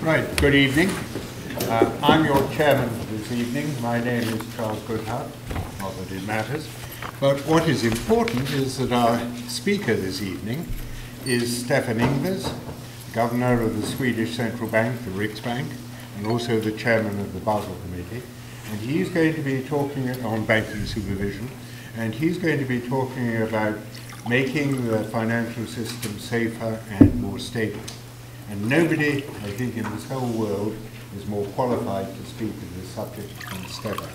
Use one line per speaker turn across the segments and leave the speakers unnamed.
Right, good evening. I'm your chairman this evening. My name is Charles Goodhart, not that it matters. But what is important is that our speaker this evening is Stefan Ingves, governor of the Swedish central bank, the Riksbank, and also the chairman of the Basel Committee. And he's going to be talking on banking supervision, and he's going to be talking about making the financial system safer and more stable. And nobody, I think, in this whole world is more qualified to speak of this subject than Stefan.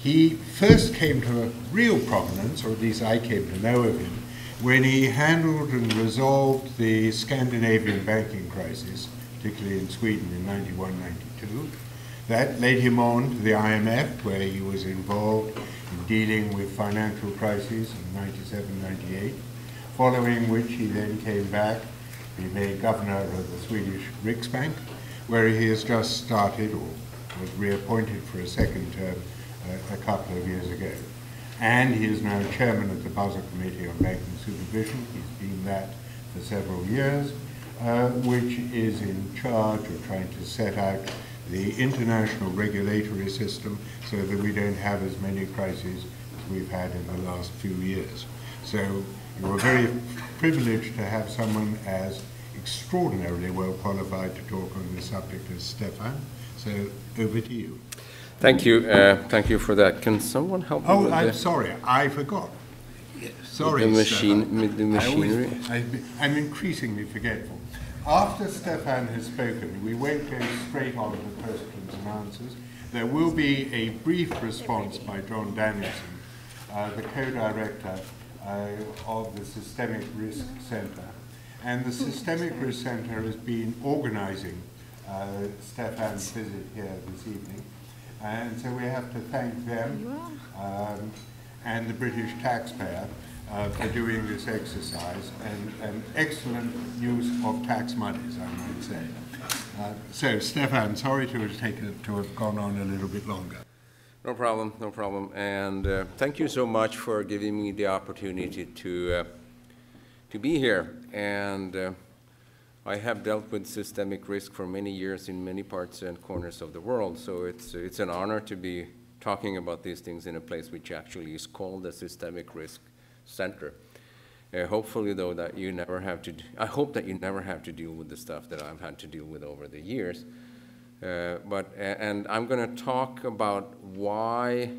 He first came to real prominence, or at least I came to know of him, when he handled and resolved the Scandinavian banking crisis, particularly in Sweden in 91-92. That led him on to the IMF, where he was involved in dealing with financial crises in 97-98, following which he then came back. He made governor of the Swedish Riksbank, where he has just started, or was reappointed for a second term a couple of years ago. And he is now chairman of the Basel Committee on Banking Supervision. He's been that for several years, which is in charge of trying to set out the international regulatory system so that we don't have as many crises as we've had in the last few years. So you're very privileged to have someone as extraordinarily well qualified to talk on this subject as Stefan. So over to you.
Thank you. Thank you for that. Can someone help me?
Oh, I'm sorry. I forgot. Sorry,
the machinery.
I'm increasingly forgetful. After Stefan has spoken, we won't go straight on to questions and answers. There will be a brief response by John Danielsson, the co-director of the Systemic Risk Center. And the Systemic Risk Center has been organizing Stefan's visit here this evening. And so we have to thank them and the British taxpayer for doing this exercise, and excellent use of tax monies, I might say. So, Stefan, sorry to have gone on a little bit longer.
No problem, no problem. And thank you so much for giving me the opportunity to be here. And I have dealt with systemic risk for many years in many parts and corners of the world, so it's an honor to be talking about these things in a place which actually is called the Systemic Risk Center. Hopefully, though, that you never have to. I hope that you never have to deal with the stuff that I've had to deal with over the years. And I'm going to talk about why.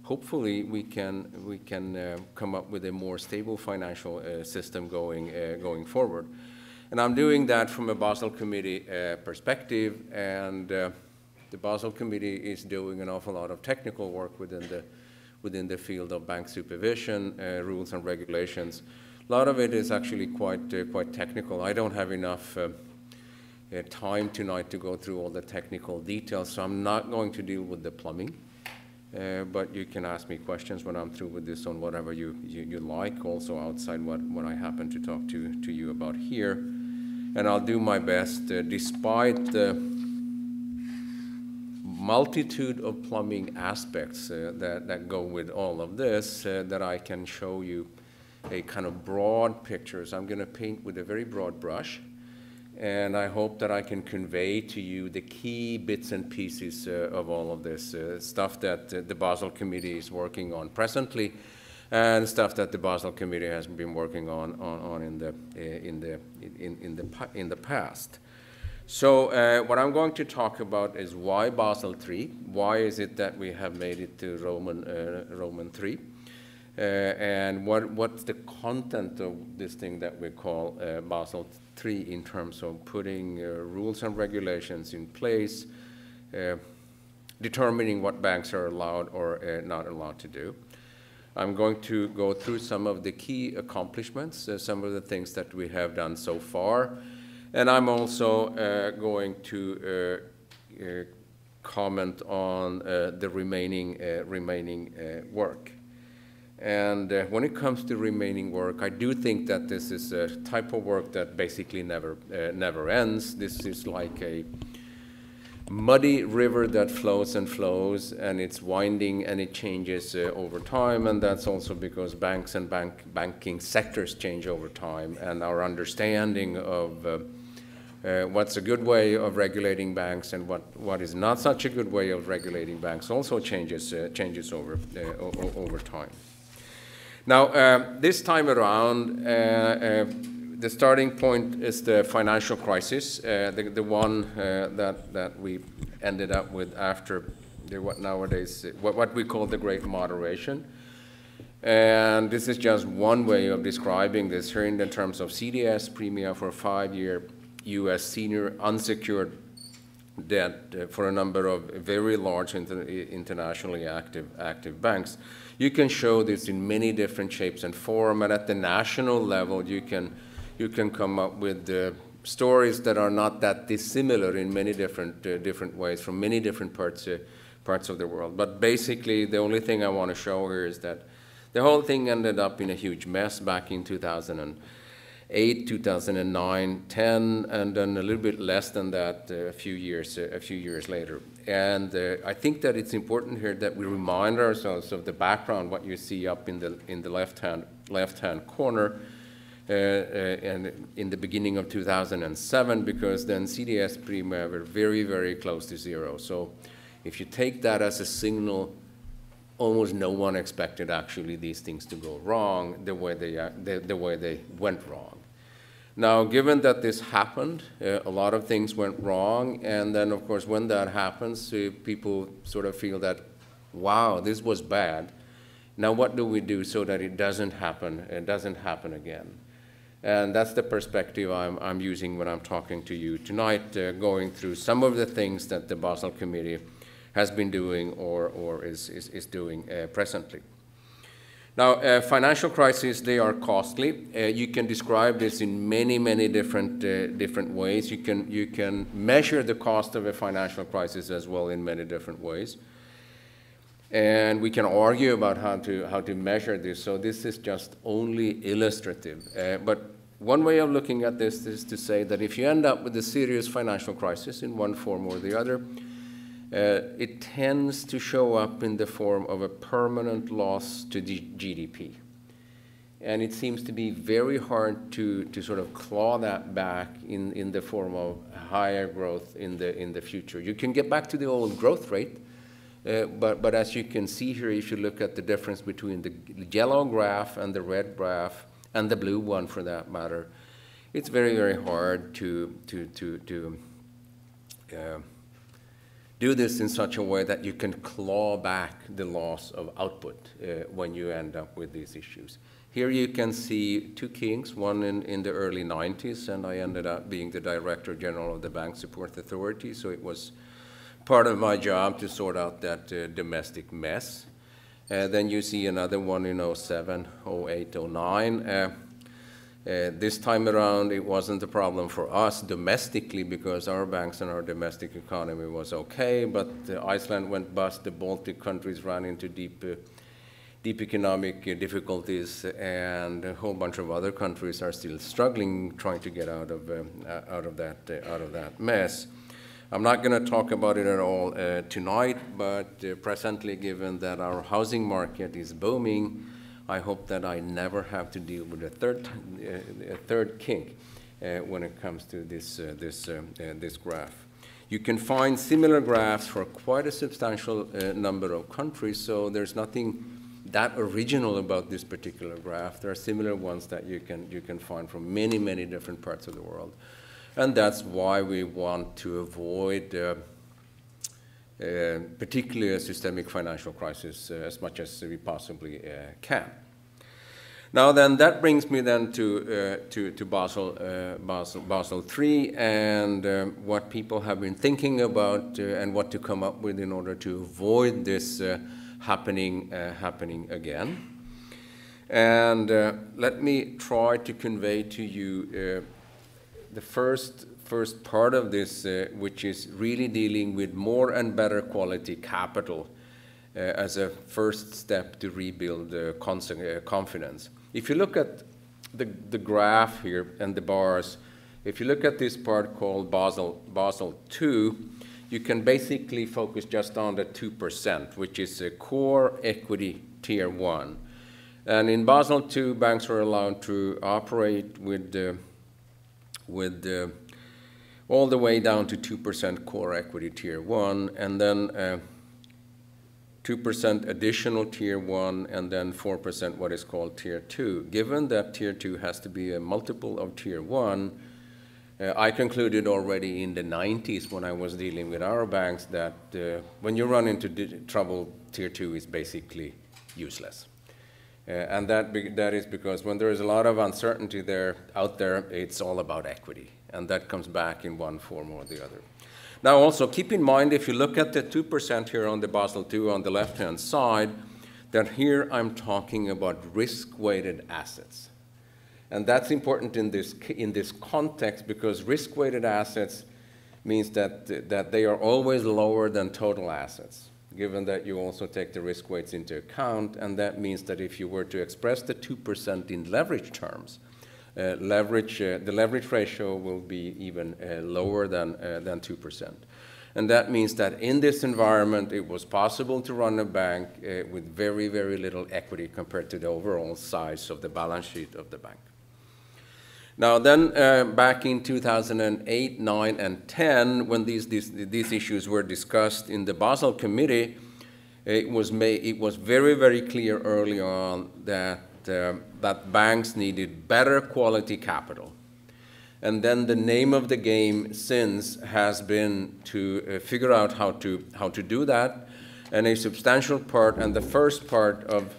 Hopefully, we can come up with a more stable financial system going forward. And I'm doing that from a Basel Committee perspective, and the Basel Committee is doing an awful lot of technical work within the field of bank supervision, rules and regulations. A lot of it is actually quite technical. I don't have enough time tonight to go through all the technical details, so I'm not going to deal with the plumbing. But you can ask me questions when I'm through with this on whatever you like, also outside what I happen to talk to you about here. And I'll do my best, despite the multitude of plumbing aspects that go with all of this, that I can show you a kind of broad picture. So I'm going to paint with a very broad brush, and I hope that I can convey to you the key bits and pieces of all of this stuff that the Basel Committee is working on presently, and stuff that the Basel Committee has been working on in the past. So what I'm going to talk about is why Basel III. Why is it that we have made it to Roman III? And what's the content of this thing that we call Basel III in terms of putting rules and regulations in place, determining what banks are allowed or not allowed to do. I'm going to go through some of the key accomplishments, some of the things that we have done so far, and I'm also going to comment on the remaining work. And when it comes to remaining work, I do think that this is a type of work that basically never ends. This is like a muddy river that flows and flows, and it's winding and it changes over time, and that's also because banks and banking sectors change over time, and our understanding of what's a good way of regulating banks and what is not such a good way of regulating banks also changes over time. Now, this time around, the starting point is the financial crisis, the one that we ended up with after what we call the Great Moderation. And this is just one way of describing this here in the terms of CDS premia for 5-year U.S. senior unsecured debt for a number of very large internationally active banks. You can show this in many different shapes and form, and at the national level, you can come up with stories that are not that dissimilar in many different ways from many different parts of the world. But basically, the only thing I want to show here is that the whole thing ended up in a huge mess back in 2008, 2009, 10, and then a little bit less than that a few years later. And I think that it's important here that we remind ourselves of the background, what you see up in the left-hand corner, and in the beginning of 2007, because then CDS premia were very, very close to zero. So if you take that as a signal, almost no one expected actually these things to go wrong the way they went wrong. Now, given that this happened, a lot of things went wrong, and then of course when that happens, people sort of feel that, wow, this was bad. Now what do we do so that it doesn't happen again? And that's the perspective I'm using when I'm talking to you tonight, going through some of the things that the Basel Committee has been doing or is doing presently. Now, financial crises, they are costly. You can describe this in many different ways. You can measure the cost of a financial crisis as well in many different ways. And we can argue about how to measure this, so this is just only illustrative. But one way of looking at this is to say that if you end up with a serious financial crisis in one form or the other, it tends to show up in the form of a permanent loss to the GDP. And it seems to be very hard to sort of claw that back in the form of higher growth in the future. You can get back to the old growth rate, but as you can see here, if you look at the difference between the yellow graph and the red graph, and the blue one for that matter, it's very, very hard to do this in such a way that you can claw back the loss of output when you end up with these issues. Here you can see two kings, one in the early 90s, and I ended up being the Director General of the Bank Support Authority, so it was part of my job to sort out that domestic mess. Then you see another one in 07, 08, 09. This time around, it wasn't a problem for us domestically because our banks and our domestic economy was okay, but Iceland went bust, the Baltic countries ran into deep economic difficulties, and a whole bunch of other countries are still struggling, trying to get out of that mess. I'm not going to talk about it at all tonight, but presently, given that our housing market is booming, I hope that I never have to deal with a third kink when it comes to this graph. You can find similar graphs for quite a substantial number of countries, so there's nothing that original about this particular graph. There are similar ones that you can find from many different parts of the world. And that's why we want to avoid particularly a systemic financial crisis as much as we possibly can. Now then, that brings me then to Basel III and what people have been thinking about and what to come up with in order to avoid this happening again. And let me try to convey to you the first part of this, which is really dealing with more and better quality capital as a first step to rebuild confidence. If you look at the graph here and the bars, if you look at this part called Basel II, you can basically focus just on the 2%, which is a core equity tier 1. And in Basel II, banks are allowed to operate with all the way down to 2% core equity tier 1, and then 2% additional tier 1, and then 4% what is called tier 2. Given that tier 2 has to be a multiple of tier 1, I concluded already in the 90s when I was dealing with our banks that when you run into trouble, tier 2 is basically useless. And that is because when there is a lot of uncertainty out there, it's all about equity. And that comes back in one form or the other. Now also keep in mind, if you look at the 2% here on the Basel II on the left-hand side, that here I'm talking about risk-weighted assets. And that's important in this context because risk-weighted assets means that they are always lower than total assets, given that you also take the risk weights into account. And that means that if you were to express the 2% in leverage terms, the leverage ratio will be even lower than 2%. And that means that in this environment, it was possible to run a bank with very, very little equity compared to the overall size of the balance sheet of the bank. Now then, back in 2008, 9, and 10, when these issues were discussed in the Basel Committee, it was very, very clear early on that banks needed better quality capital. And then the name of the game since has been to figure out how to do that. And a substantial part, and the first part of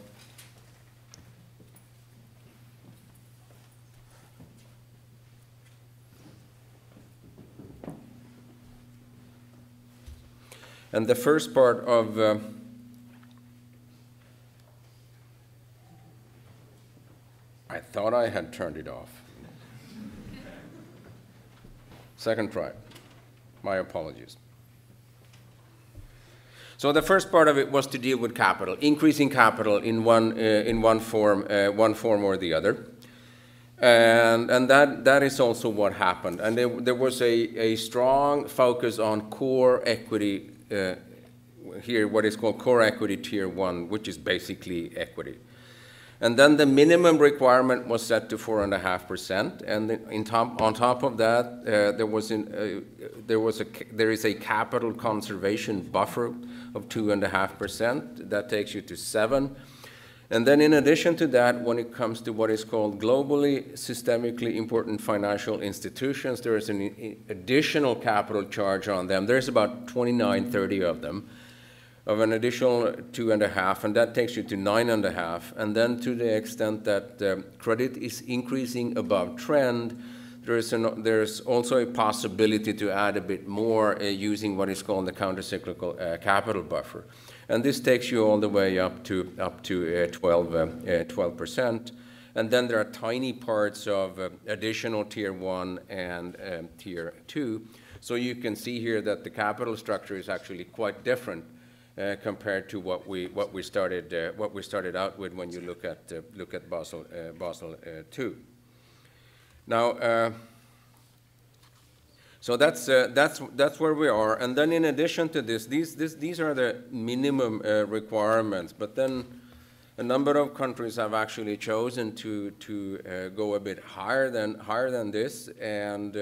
I thought I had turned it off. Second try. My apologies. So the first part of it was to deal with capital, increasing capital in one form or the other, and that is also what happened. And there was a strong focus on core equity here, what is called core equity tier 1, which is basically equity. And then the minimum requirement was set to 4.5%, and on top of that, there is a capital conservation buffer of 2.5%. That takes you to 7. And then in addition to that, when it comes to what is called globally systemically important financial institutions, there is an additional capital charge on them. There's about 29, 30 of them, of an additional 2.5, and that takes you to 9.5. And then to the extent that credit is increasing above trend, there's also a possibility to add a bit more using what is called the countercyclical capital buffer. And this takes you all the way up to 12%. And then there are tiny parts of additional tier 1 and tier 2. So you can see here that the capital structure is actually quite different compared to what we started out with when you look at Basel II. Now, so that's where we are. And then in addition to this, these are the minimum requirements. But then a number of countries have actually chosen to go a bit higher than this, and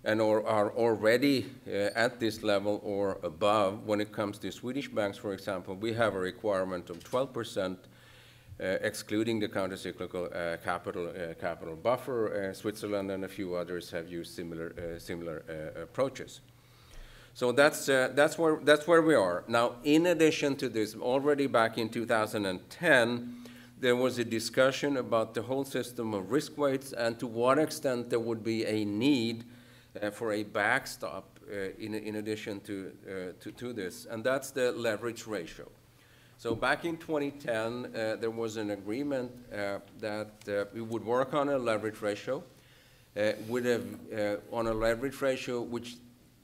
are already at this level or above. When it comes to Swedish banks, for example, we have a requirement of 12%, excluding the countercyclical capital buffer. Switzerland and a few others have used similar approaches. So that's where we are now. In addition to this, already back in 2010, there was a discussion about the whole system of risk weights and to what extent there would be a need for a backstop in addition to this, and that's the leverage ratio. So back in 2010, there was an agreement that we would work on a leverage ratio, on a leverage ratio which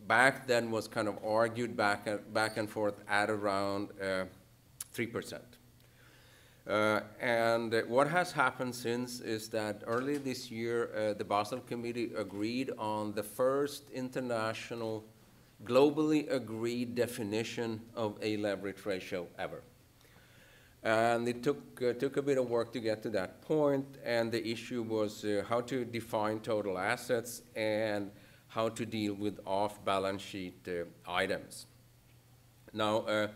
back then was kind of argued back and forth at around 3%. And what has happened since is that early this year, the Basel Committee agreed on the first international, globally agreed definition of a leverage ratio ever. And it took a bit of work to get to that point, and the issue was how to define total assets and how to deal with off-balance sheet items. Now,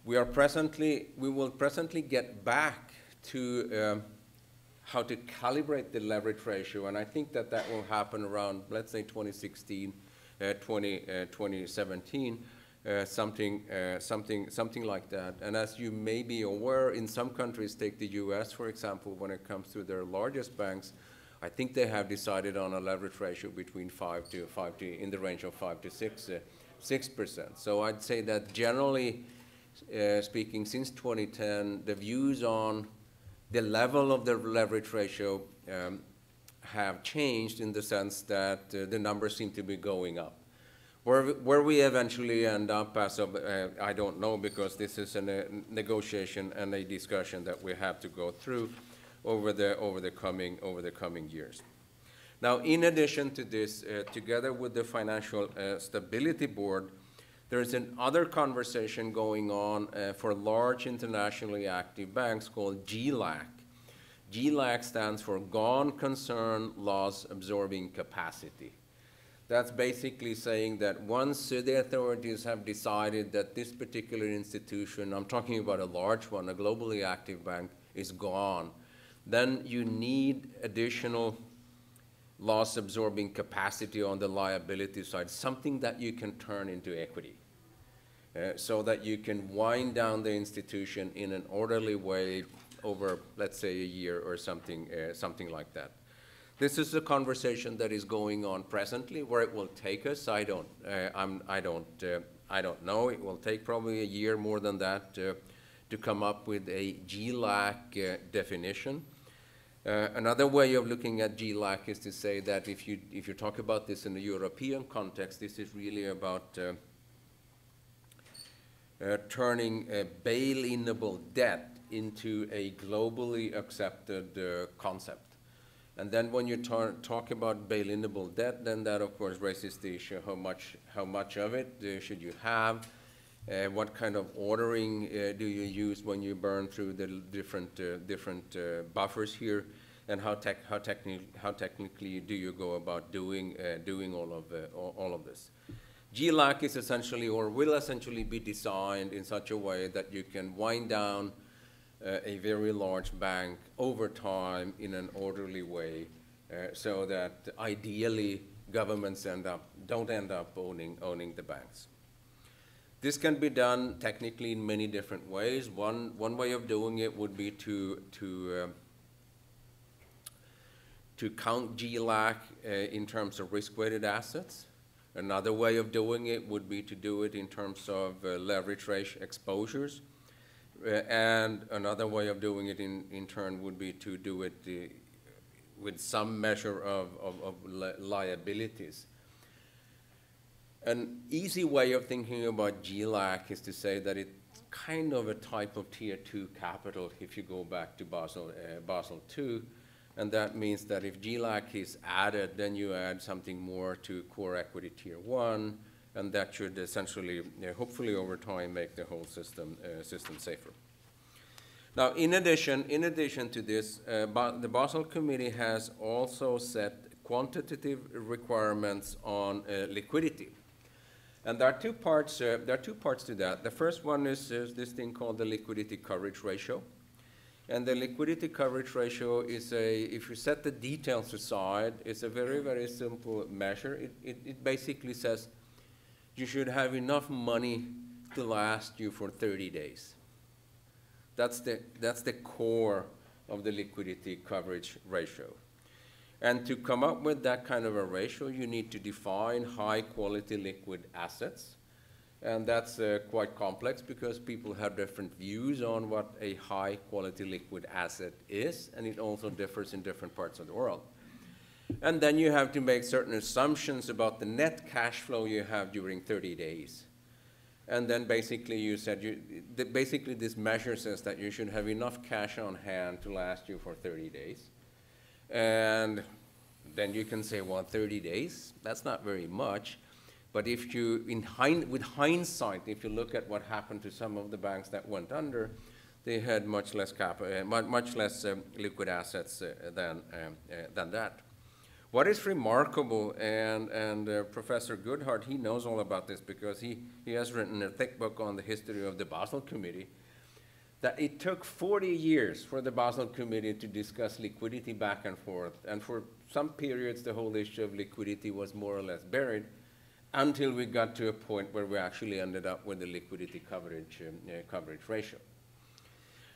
we will presently get back to how to calibrate the leverage ratio, and I think that will happen around, let's say, 2016, 2017, something like that. And as you may be aware, in some countries, take the US, for example, when it comes to their largest banks, I think they have decided on a leverage ratio between in the range of 5 to 6%. So I'd say that generally speaking, since 2010, the views on the level of the leverage ratio have changed in the sense that the numbers seem to be going up. Where we eventually end up as of, I don't know, because this is a negotiation and a discussion that we have to go through over the coming years. Now, in addition to this, together with the Financial Stability Board, there is another conversation going on for large internationally active banks called GLaC. GLaC stands for Gone Concern Loss Absorbing Capacity. That's basically saying that once the authorities have decided that this particular institution, I'm talking about a large one, a globally active bank, is gone, then you need additional loss-absorbing capacity on the liability side, something that you can turn into equity, so that you can wind down the institution in an orderly way over, let's say, a year or something like that. This is a conversation that is going on presently. Where it will take us, I don't know. It will take probably a year, more than that, to come up with a GLaC definition. Another way of looking at GLaC is to say that if you talk about this in the European context, this is really about turning a bail-inable debt into a globally accepted concept. And then when you talk about bail-inable debt, then that of course raises the issue how much of it should you have, what kind of ordering do you use when you burn through the different buffers here, and how technically do you go about doing all of this. GLaC is essentially, or will essentially be designed in such a way that you can wind down a very large bank over time in an orderly way, so that ideally governments don't end up owning the banks. This can be done technically in many different ways. One way of doing it would be to count GLaC in terms of risk-weighted assets. Another way of doing it would be to do it in terms of leverage ratio exposures. And another way of doing it in turn would be to do it with some measure of liabilities. An easy way of thinking about GLaC is to say that it's kind of a type of Tier 2 capital if you go back to Basel II. And that means that if GLaC is added, then you add something more to core equity Tier 1, and that should essentially, hopefully over time, make the whole system safer. Now, in addition to this, the Basel Committee has also set quantitative requirements on liquidity, and there are two parts. There are two parts to that. The first one is this thing called the liquidity coverage ratio, and the liquidity coverage ratio is if you set the details aside, it's a very, very simple measure. It basically says you should have enough money to last you for 30 days. That's the core of the liquidity coverage ratio. And to come up with that kind of a ratio, you need to define high-quality liquid assets. And that's quite complex because people have different views on what a high-quality liquid asset is, and it also differs in different parts of the world. And then you have to make certain assumptions about the net cash flow you have during 30 days. And then basically you said, basically this measure says that you should have enough cash on hand to last you for 30 days. And then you can say, well, 30 days, that's not very much. But if you, with hindsight, if you look at what happened to some of the banks that went under, they had much less liquid assets than that. What is remarkable, and Professor Goodhart, he knows all about this because he has written a thick book on the history of the Basel Committee, that it took 40 years for the Basel Committee to discuss liquidity back and forth. And for some periods, the whole issue of liquidity was more or less buried until we got to a point where we actually ended up with the liquidity coverage ratio.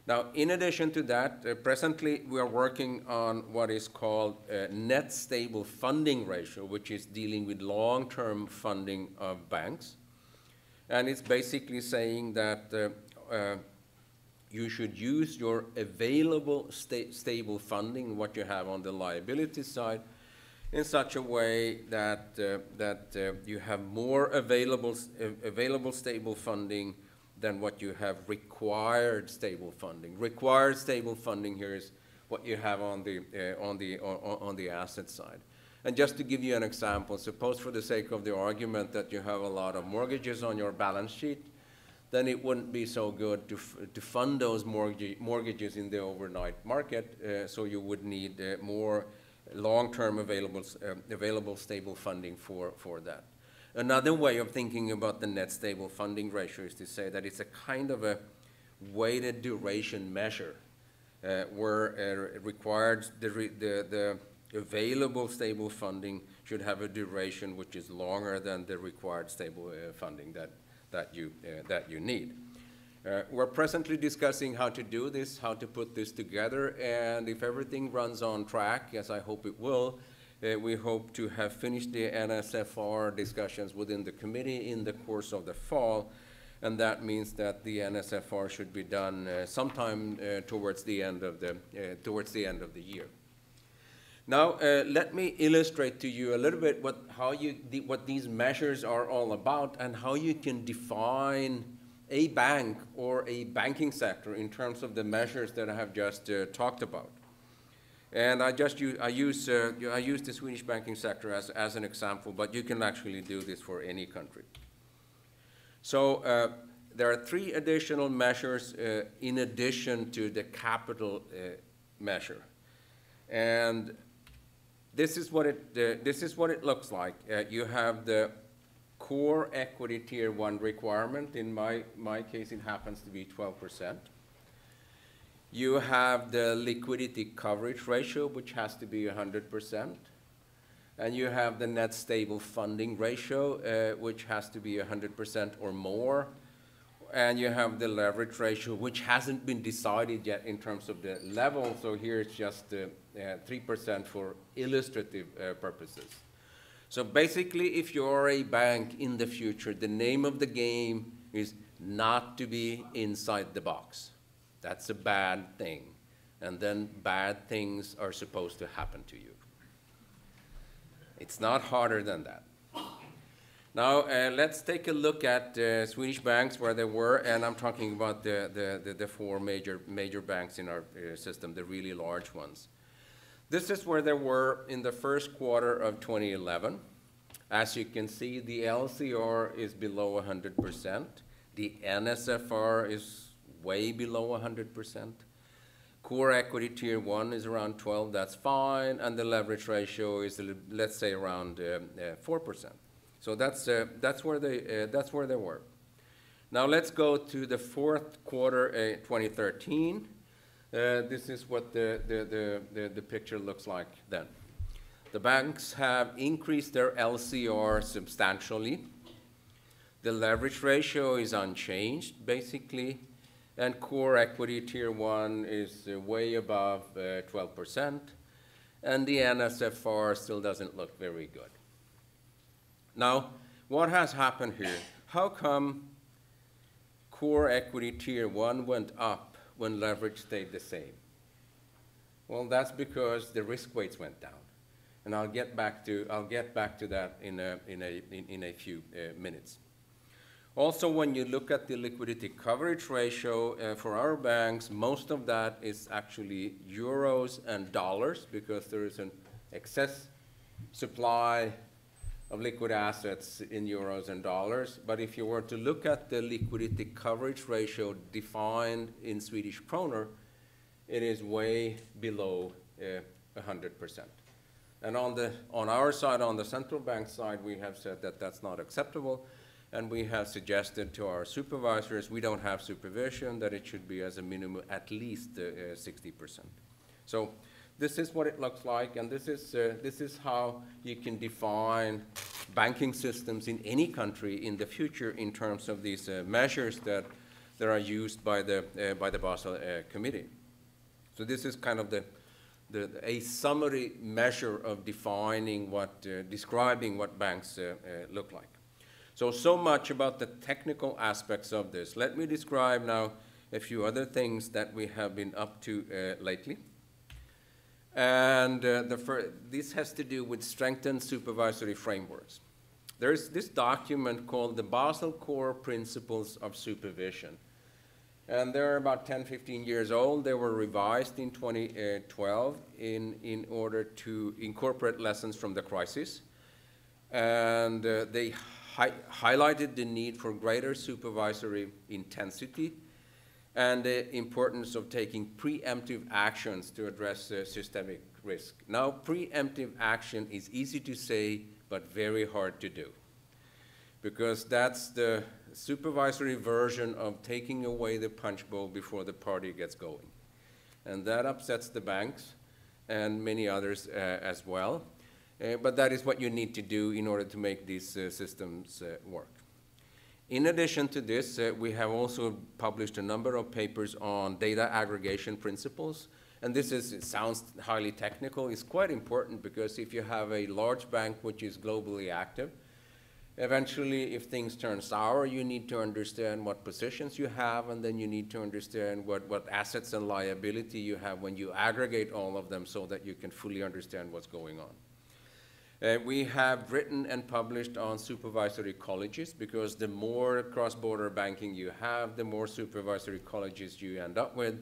Now, in addition to that, presently we are working on what is called net stable funding ratio, which is dealing with long-term funding of banks. And it's basically saying that you should use your available stable funding, what you have on the liability side, in such a way that, you have more available stable funding than what you have required stable funding. Required stable funding here is what you have on the asset side. And just to give you an example, suppose for the sake of the argument that you have a lot of mortgages on your balance sheet, then it wouldn't be so good to fund those mortgages in the overnight market, so you would need more long-term available stable funding for that. Another way of thinking about the net stable funding ratio is to say that it's a kind of a weighted duration measure where it requires the available stable funding should have a duration which is longer than the required stable funding that you need. We're presently discussing how to do this, how to put this together, and if everything runs on track, as I hope it will, we hope to have finished the NSFR discussions within the committee in the course of the fall, and that means that the NSFR should be done sometime towards the end of the year. Now, let me illustrate to you a little bit what these measures are all about and how you can define a bank or a banking sector in terms of the measures that I have just talked about. And I use the Swedish banking sector as an example, but you can actually do this for any country. So there are three additional measures in addition to the capital measure. And this is what it looks like. You have the core equity tier 1 requirement. In my case, it happens to be 12%. You have the liquidity coverage ratio, which has to be 100%. And you have the net stable funding ratio, which has to be 100% or more. And you have the leverage ratio, which hasn't been decided yet in terms of the level. So here it's just 3% for illustrative purposes. So basically, if you're a bank in the future, the name of the game is not to be inside the box. That's a bad thing. And then bad things are supposed to happen to you. It's not harder than that. Now, let's take a look at Swedish banks where they were, and I'm talking about the four major banks in our system, the really large ones. This is where they were in the first quarter of 2011. As you can see, the LCR is below 100%. The NSFR is way below 100%. Core equity tier 1 is around 12, that's fine, and the leverage ratio is, let's say, around 4%. So that's where they were. Now let's go to the fourth quarter 2013. This is what the picture looks like then. The banks have increased their LCR substantially. The leverage ratio is unchanged, basically, and core equity tier 1 is way above 12%, and the NSFR still doesn't look very good. Now, what has happened here? How come core equity tier 1 went up when leverage stayed the same? Well, that's because the risk weights went down, and I'll get back to that in a few minutes. Also, when you look at the liquidity coverage ratio for our banks, most of that is actually euros and dollars because there is an excess supply of liquid assets in euros and dollars. But if you were to look at the liquidity coverage ratio defined in Swedish kroner, it is way below 100%. And on our side, on the central bank side, we have said that that's not acceptable. And we have suggested to our supervisors, we don't have supervision, that it should be as a minimum at least 60%. So this is what it looks like, and this is how you can define banking systems in any country in the future in terms of these measures that are used by the Basel Committee. So this is kind of a summary measure of defining describing what banks look like. So much about the technical aspects of this. Let me describe now a few other things that we have been up to lately. And this has to do with strengthened supervisory frameworks. There's this document called the Basel Core Principles of Supervision. And they're about 10, 15 years old. They were revised in 2012 in order to incorporate lessons from the crisis. And they highlighted the need for greater supervisory intensity and the importance of taking preemptive actions to address systemic risk. Now, preemptive action is easy to say, but very hard to do, because that's the supervisory version of taking away the punch bowl before the party gets going. And that upsets the banks and many others as well. But that is what you need to do in order to make these systems work. In addition to this, we have also published a number of papers on data aggregation principles. And it sounds highly technical. It's quite important because if you have a large bank which is globally active, eventually if things turn sour, you need to understand what positions you have, and then you need to understand what assets and liability you have when you aggregate all of them so that you can fully understand what's going on. We have written and published on supervisory colleges, because the more cross-border banking you have, the more supervisory colleges you end up with,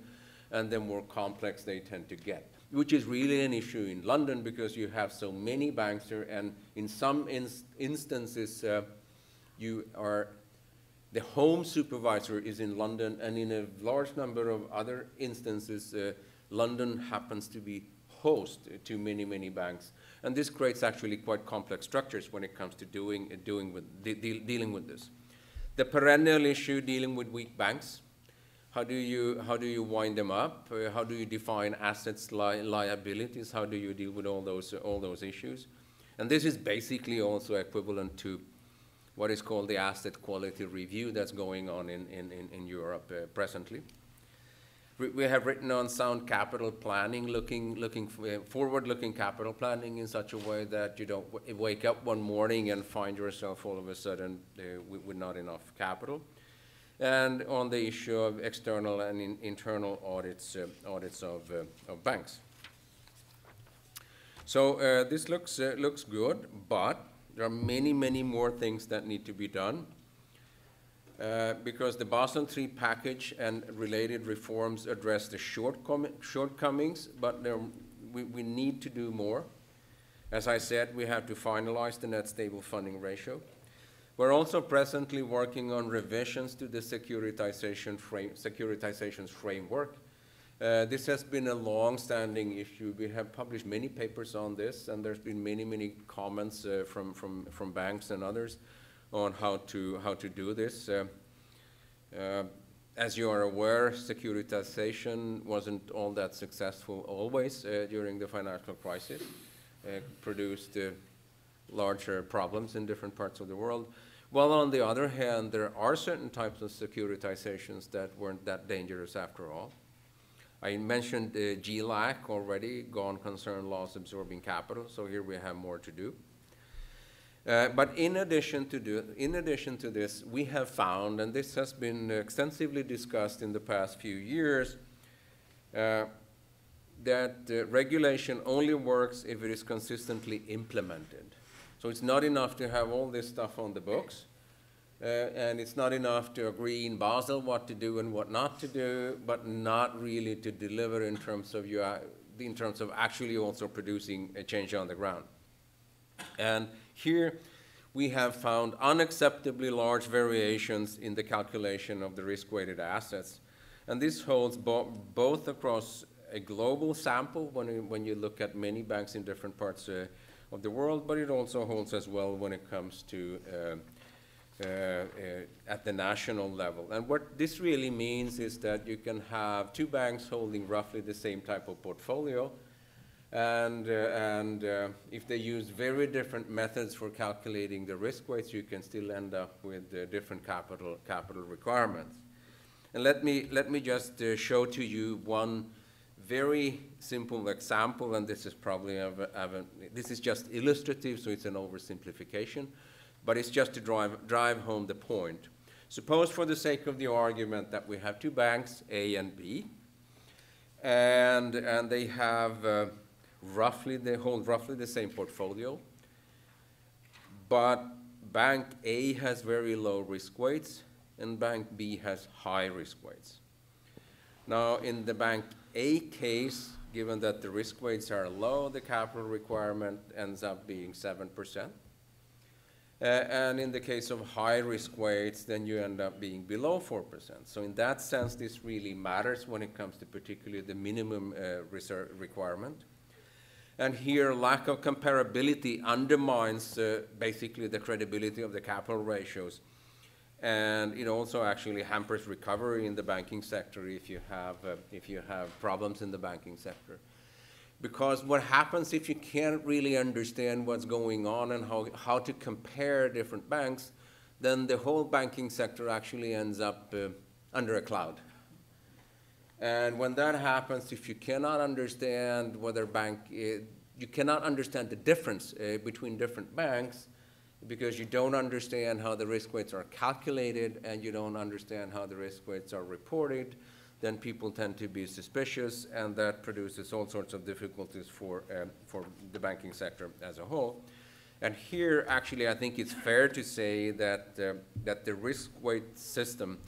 and the more complex they tend to get, which is really an issue in London because you have so many banks there, and in some instances, the home supervisor is in London, and in a large number of other instances, London happens to be host to many, many banks. And this creates actually quite complex structures when it comes to dealing with this. The perennial issue, dealing with weak banks. How do you wind them up? How do you define assets, liabilities? How do you deal with all those issues? And this is basically also equivalent to what is called the asset quality review that's going on in Europe presently. We have written on sound capital planning, forward-looking capital planning in such a way that you don't wake up one morning and find yourself all of a sudden with not enough capital. And on the issue of external and internal audits of banks. So this looks good, but there are many, many more things that need to be done. Because the Basel III package and related reforms address the shortcomings, but we need to do more. As I said, we have to finalize the net stable funding ratio. We're also presently working on revisions to the securitizations framework. This has been a long-standing issue. We have published many papers on this, and there's been many, many comments from banks and others on how to do this. As you are aware, securitization wasn't all that successful always during the financial crisis. Produced larger problems in different parts of the world. While on the other hand, there are certain types of securitizations that weren't that dangerous after all. I mentioned GLaC already, gone concern loss absorbing capital, so here we have more to do. But in addition to this, we have found, and this has been extensively discussed in the past few years, that regulation only works if it is consistently implemented. So it's not enough to have all this stuff on the books, and it's not enough to agree in Basel what to do and what not to do, but not really to deliver in terms of actually also producing a change on the ground. And here we have found unacceptably large variations in the calculation of the risk-weighted assets. And this holds both across a global sample when you look at many banks in different parts of the world, but it also holds as well when it comes to at the national level. And what this really means is that you can have two banks holding roughly the same type of portfolio, and if they use very different methods for calculating the risk weights, you can still end up with different capital requirements. And let me just show to you one very simple example, and this is probably this is just illustrative, so it's an oversimplification, but it's just to drive home the point. Suppose, for the sake of the argument, that we have two banks, A and B, and they have they hold roughly the same portfolio, but Bank A has very low risk weights, and Bank B has high risk weights. Now, in the Bank A case, given that the risk weights are low, the capital requirement ends up being 7%. And in the case of high risk weights, then you end up being below 4%. So in that sense, this really matters when it comes to particularly the minimum reserve requirement. And here, lack of comparability undermines basically the credibility of the capital ratios. And it also actually hampers recovery in the banking sector if you have problems in the banking sector. Because what happens if you can't really understand what's going on and how to compare different banks, then the whole banking sector actually ends up under a cloud. And when that happens, if you cannot understand you cannot understand the difference between different banks, because you don't understand how the risk weights are calculated and you don't understand how the risk weights are reported, then people tend to be suspicious, and that produces all sorts of difficulties for the banking sector as a whole. And here, actually, I think it's fair to say that the risk weight system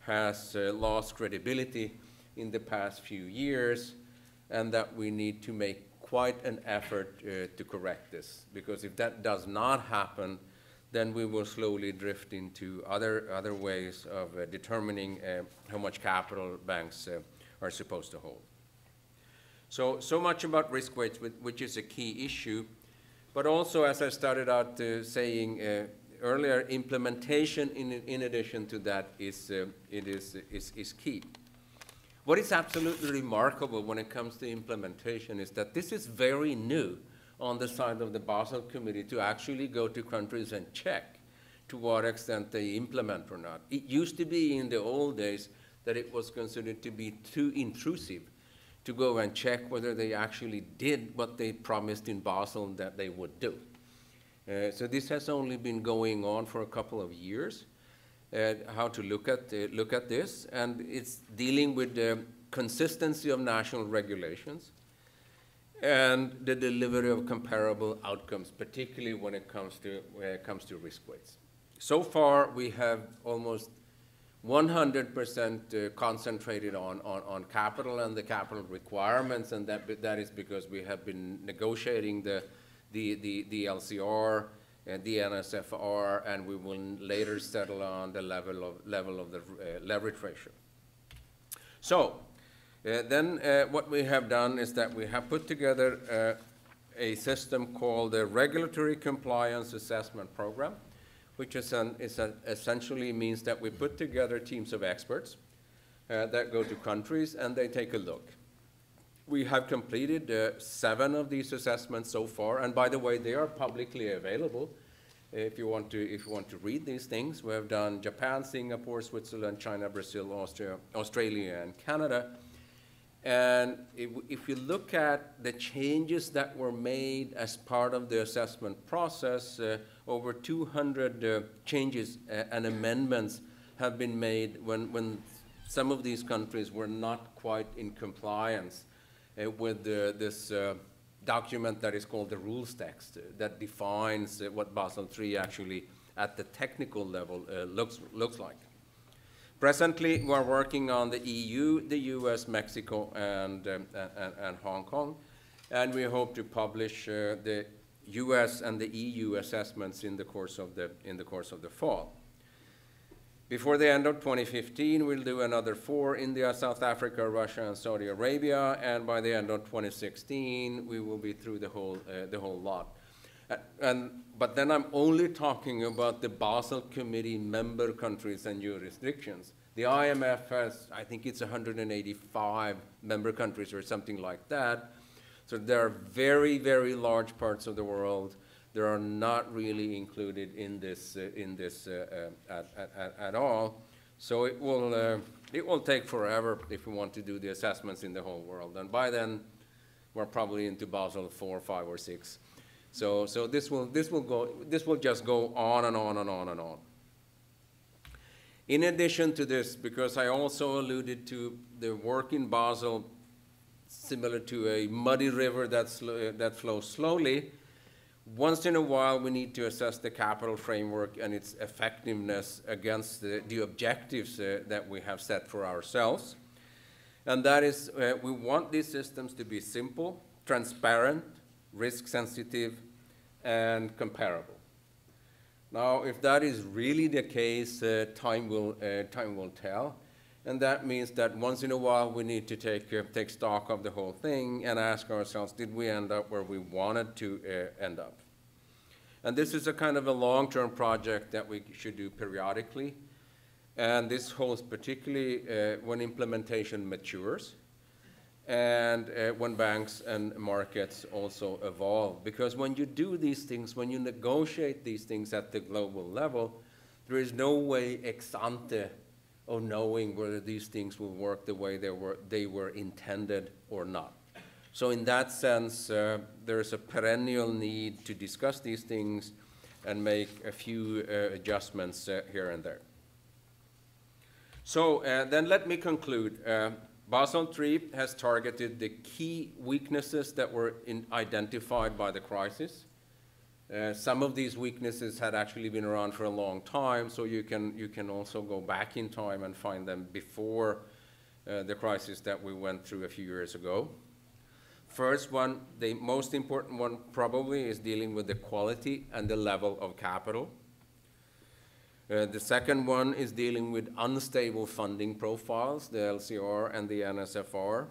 has lost credibility in the past few years, and that we need to make quite an effort to correct this. Because if that does not happen, then we will slowly drift into other ways of determining how much capital banks are supposed to hold. So much about risk weights, which is a key issue. But also, as I started out saying earlier, implementation in addition to that is key. What is absolutely remarkable when it comes to implementation is that this is very new on the side of the Basel Committee to actually go to countries and check to what extent they implement or not. It used to be in the old days that it was considered to be too intrusive to go and check whether they actually did what they promised in Basel that they would do. So this has only been going on for a couple of years. How to look at this, and it's dealing with the consistency of national regulations and the delivery of comparable outcomes, particularly when it comes to risk weights. So far, we have almost 100% concentrated on capital and the capital requirements, and that is because we have been negotiating the LCR and the NSFR, and we will later settle on the level of the leverage ratio. So then what we have done is that we have put together a system called the Regulatory Compliance Assessment Program, which essentially means that we put together teams of experts that go to countries and they take a look. We have completed 7 of these assessments so far, and by the way, they are publicly available. If you want to read these things, we have done Japan, Singapore, Switzerland, China, Brazil, Australia, and Canada. And if you look at the changes that were made as part of the assessment process, over 200 changes and amendments have been made when some of these countries were not quite in compliance with this document that is called the rules text that defines what Basel III actually at the technical level looks like. Presently, we're working on the EU, the US, Mexico, and Hong Kong, and we hope to publish the US and the EU assessments in the course of the fall. Before the end of 2015, we'll do another 4, India, South Africa, Russia, and Saudi Arabia, and by the end of 2016, we will be through the whole lot. But then I'm only talking about the Basel Committee member countries and jurisdictions. The IMF has, I think it's 185 member countries or something like that. So there are very, very large parts of the world that are not really included in this at all. So it will take forever if we want to do the assessments in the whole world. And by then, we're probably into Basel 4, 5, or 6. So this will just go on and on and on and on. In addition to this, because I also alluded to the work in Basel, similar to a muddy river that flows slowly, once in a while we need to assess the capital framework and its effectiveness against the objectives that we have set for ourselves. And that is, we want these systems to be simple, transparent, risk sensitive, and comparable. Now, if that is really the case, time will tell. And that means that once in a while we need to take stock of the whole thing and ask ourselves, did we end up where we wanted to end up? And this is a kind of a long-term project that we should do periodically. And this holds particularly when implementation matures and when banks and markets also evolve. Because when you do these things, when you negotiate these things at the global level, there is no way ex ante of knowing whether these things will work the way they were intended or not. So in that sense, there's a perennial need to discuss these things and make a few adjustments here and there. So then let me conclude. Basel III has targeted the key weaknesses that were identified by the crisis. Some of these weaknesses had actually been around for a long time, so you can also go back in time and find them before the crisis that we went through a few years ago. First one, the most important one probably, is dealing with the quality and the level of capital. The second one is dealing with unstable funding profiles, the LCR and the NSFR.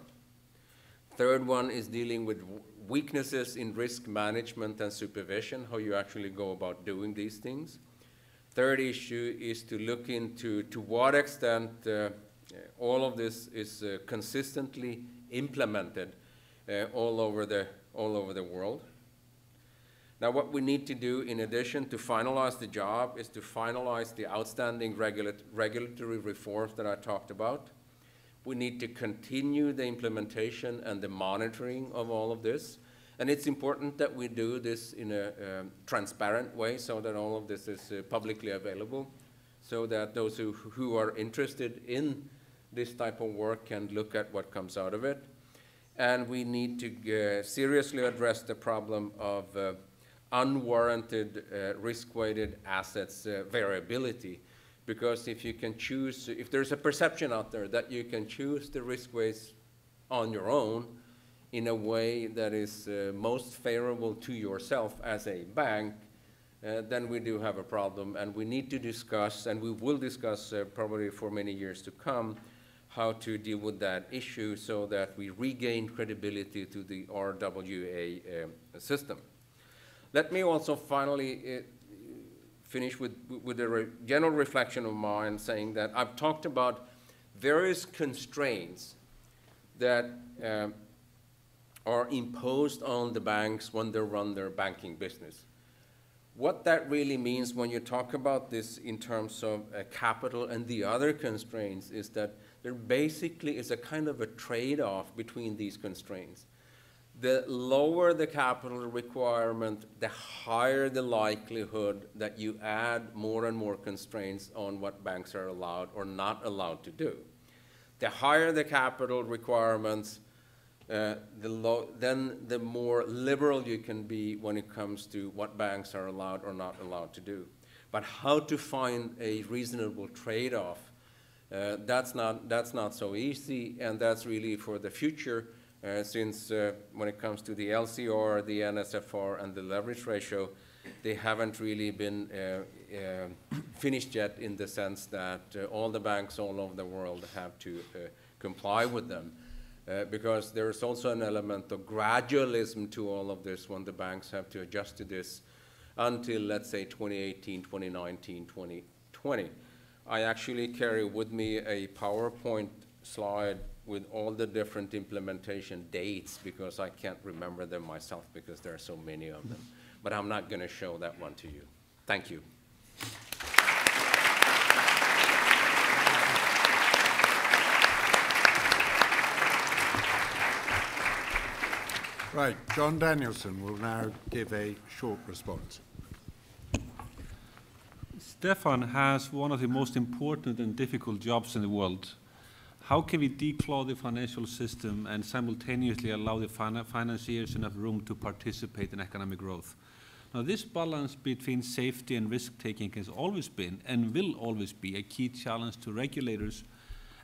Third one is dealing with weaknesses in risk management and supervision, how you actually go about doing these things. Third issue is to look into to what extent all of this is consistently implemented all over the world. Now, what we need to do in addition to finalize the job is to finalize the outstanding regulatory reforms that I talked about. We need to continue the implementation and the monitoring of all of this. And it's important that we do this in a transparent way so that all of this is publicly available, so that those who are interested in this type of work can look at what comes out of it. And we need to seriously address the problem of unwarranted risk-weighted assets variability. Because if you can choose, if there's a perception out there that you can choose the risk weights on your own in a way that is most favorable to yourself as a bank, then we do have a problem. And we need to discuss, and we will discuss probably for many years to come, how to deal with that issue so that we regain credibility to the RWA system. Let me also finally finish with a general reflection of mine, saying that I've talked about various constraints that are imposed on the banks when they run their banking business. What that really means when you talk about this in terms of capital and the other constraints is that there basically is a kind of a trade-off between these constraints. The lower the capital requirement, the higher the likelihood that you add more and more constraints on what banks are allowed or not allowed to do. The higher the capital requirements, then the more liberal you can be when it comes to what banks are allowed or not allowed to do. But how to find a reasonable trade-off, that's not so easy, and that's really for the future. Since when it comes to the LCR, the NSFR, and the leverage ratio, they haven't really been finished yet in the sense that all the banks all over the world have to comply with them. Because there's also an element of gradualism to all of this when the banks have to adjust to this until, let's say, 2018, 2019, 2020. I actually carry with me a PowerPoint slide with all the different implementation dates because I can't remember them myself because there are so many of them. But I'm not going to show that one to you. Thank you.
Right, John Danielsson will now give a short response.
Stefan has one of the most important and difficult jobs in the world. How can we declaw the financial system and simultaneously allow the financiers enough room to participate in economic growth? Now, this balance between safety and risk-taking has always been and will always be a key challenge to regulators,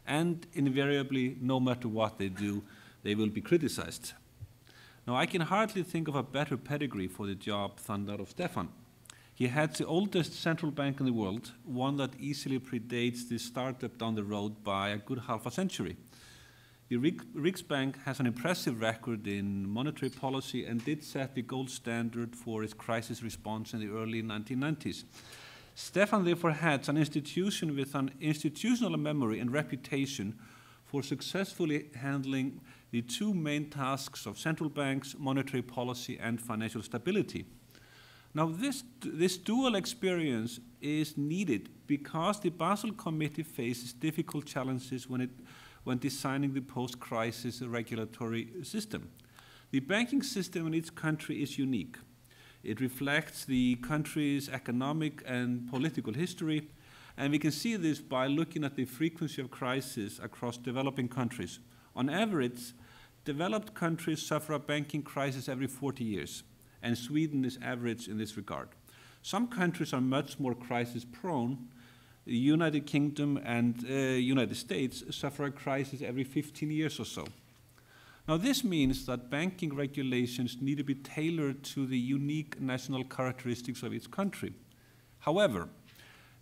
and invariably, no matter what they do, they will be criticized. Now, I can hardly think of a better pedigree for the job than that of Stefan. He had the oldest central bank in the world, one that easily predates the startup down the road by a good half a century. The Riksbank has an impressive record in monetary policy and did set the gold standard for its crisis response in the early 1990s. Stefan therefore had an institution with an institutional memory and reputation for successfully handling the two main tasks of central banks, monetary policy and financial stability. Now, this dual experience is needed because the Basel Committee faces difficult challenges when designing the post-crisis regulatory system. The banking system in each country is unique. It reflects the country's economic and political history, and we can see this by looking at the frequency of crises across developing countries. On average, developed countries suffer a banking crisis every 40 years. And Sweden is average in this regard. Some countries are much more crisis-prone. The United Kingdom and United States suffer a crisis every 15 years or so. Now, this means that banking regulations need to be tailored to the unique national characteristics of each country. However,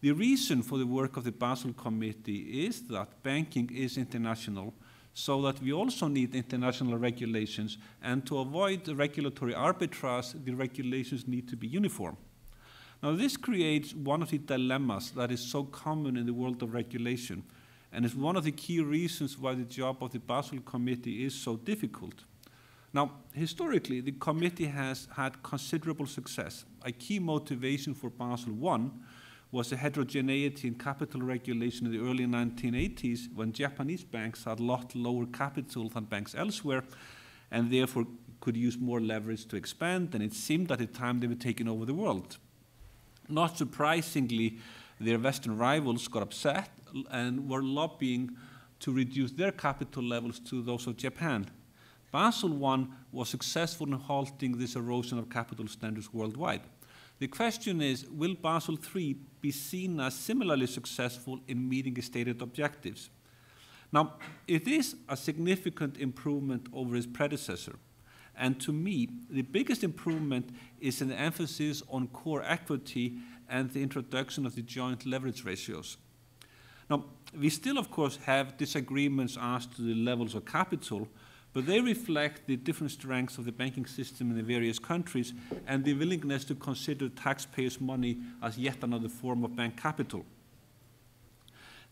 the reason for the work of the Basel Committee is that banking is international, so that we also need international regulations, and to avoid the regulatory arbitrage, the regulations need to be uniform. Now, this creates one of the dilemmas that is so common in the world of regulation, and is one of the key reasons why the job of the Basel Committee is so difficult. Now, historically, the committee has had considerable success. A key motivation for Basel I was the heterogeneity in capital regulation in the early 1980s, when Japanese banks had a lot lower capital than banks elsewhere, and therefore could use more leverage to expand, and it seemed at the time they were taking over the world. Not surprisingly, their Western rivals got upset and were lobbying to reduce their capital levels to those of Japan. Basel I was successful in halting this erosion of capital standards worldwide. The question is, will Basel III be seen as similarly successful in meeting the stated objectives? Now, it is a significant improvement over its predecessor. And to me, the biggest improvement is an emphasis on core equity and the introduction of the joint leverage ratios. Now, we still, of course, have disagreements as to the levels of capital, but they reflect the different strengths of the banking system in the various countries and the willingness to consider taxpayers' money as yet another form of bank capital.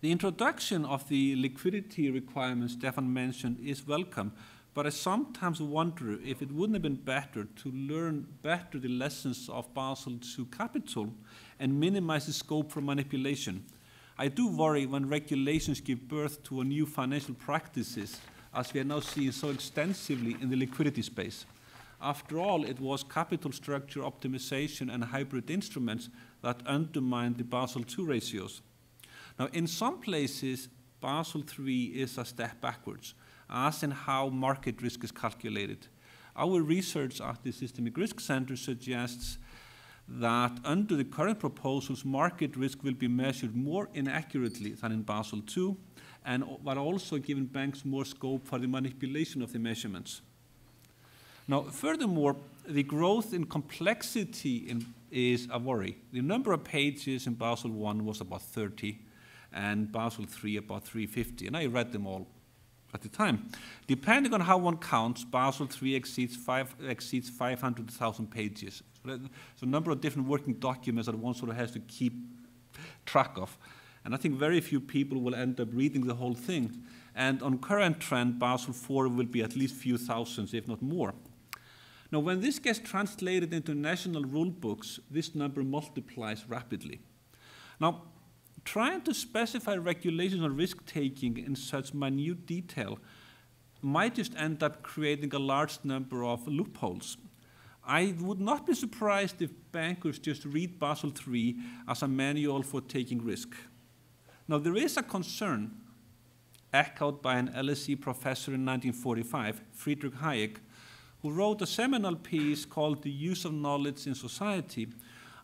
The introduction of the liquidity requirements Stefan mentioned is welcome, but I sometimes wonder if it wouldn't have been better to learn better the lessons of Basel II capital and minimize the scope for manipulation. I do worry when regulations give birth to new financial practices, as we are now seeing so extensively in the liquidity space. After all, it was capital structure optimization and hybrid instruments that undermined the Basel II ratios. Now, in some places, Basel III is a step backwards, as in how market risk is calculated. Our research at the Systemic Risk Center suggests that under the current proposals, market risk will be measured more inaccurately than in Basel II, and while also giving banks more scope for the manipulation of the measurements. Now, furthermore, the growth in complexity is a worry. The number of pages in Basel I was about 30, and Basel III about 350, and I read them all at the time. Depending on how one counts, Basel III exceeds 500,000 pages. So a number of different working documents that one sort of has to keep track of. And I think very few people will end up reading the whole thing. And on current trend, Basel IV will be at least few thousands, if not more. Now, when this gets translated into national rule books, this number multiplies rapidly. Now, trying to specify regulations on risk-taking in such minute detail might just end up creating a large number of loopholes. I would not be surprised if bankers just read Basel III as a manual for taking risk. Now, there is a concern echoed by an LSE professor in 1945, Friedrich Hayek, who wrote a seminal piece called The Use of Knowledge in Society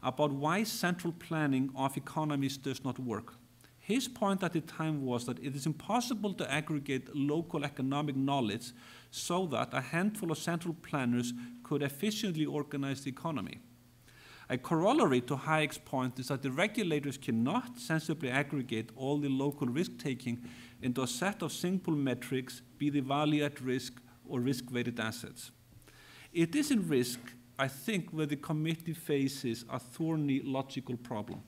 about why central planning of economies does not work. His point at the time was that it is impossible to aggregate local economic knowledge so that a handful of central planners could efficiently organize the economy. A corollary to Hayek's point is that the regulators cannot sensibly aggregate all the local risk-taking into a set of simple metrics, be they value at risk or risk-weighted assets. It is in risk, I think, where the committee faces a thorny logical problem.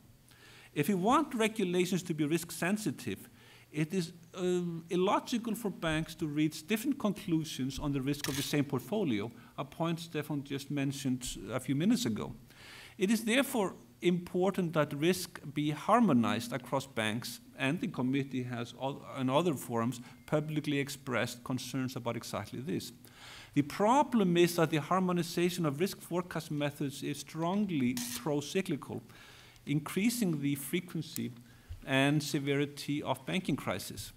If we want regulations to be risk-sensitive, it is illogical for banks to reach different conclusions on the risk of the same portfolio, a point Stefan just mentioned a few minutes ago. It is therefore important that risk be harmonized across banks, and the committee has, in other forums, publicly expressed concerns about exactly this. The problem is that the harmonization of risk forecast methods is strongly pro-cyclical, increasing the frequency and severity of banking crises.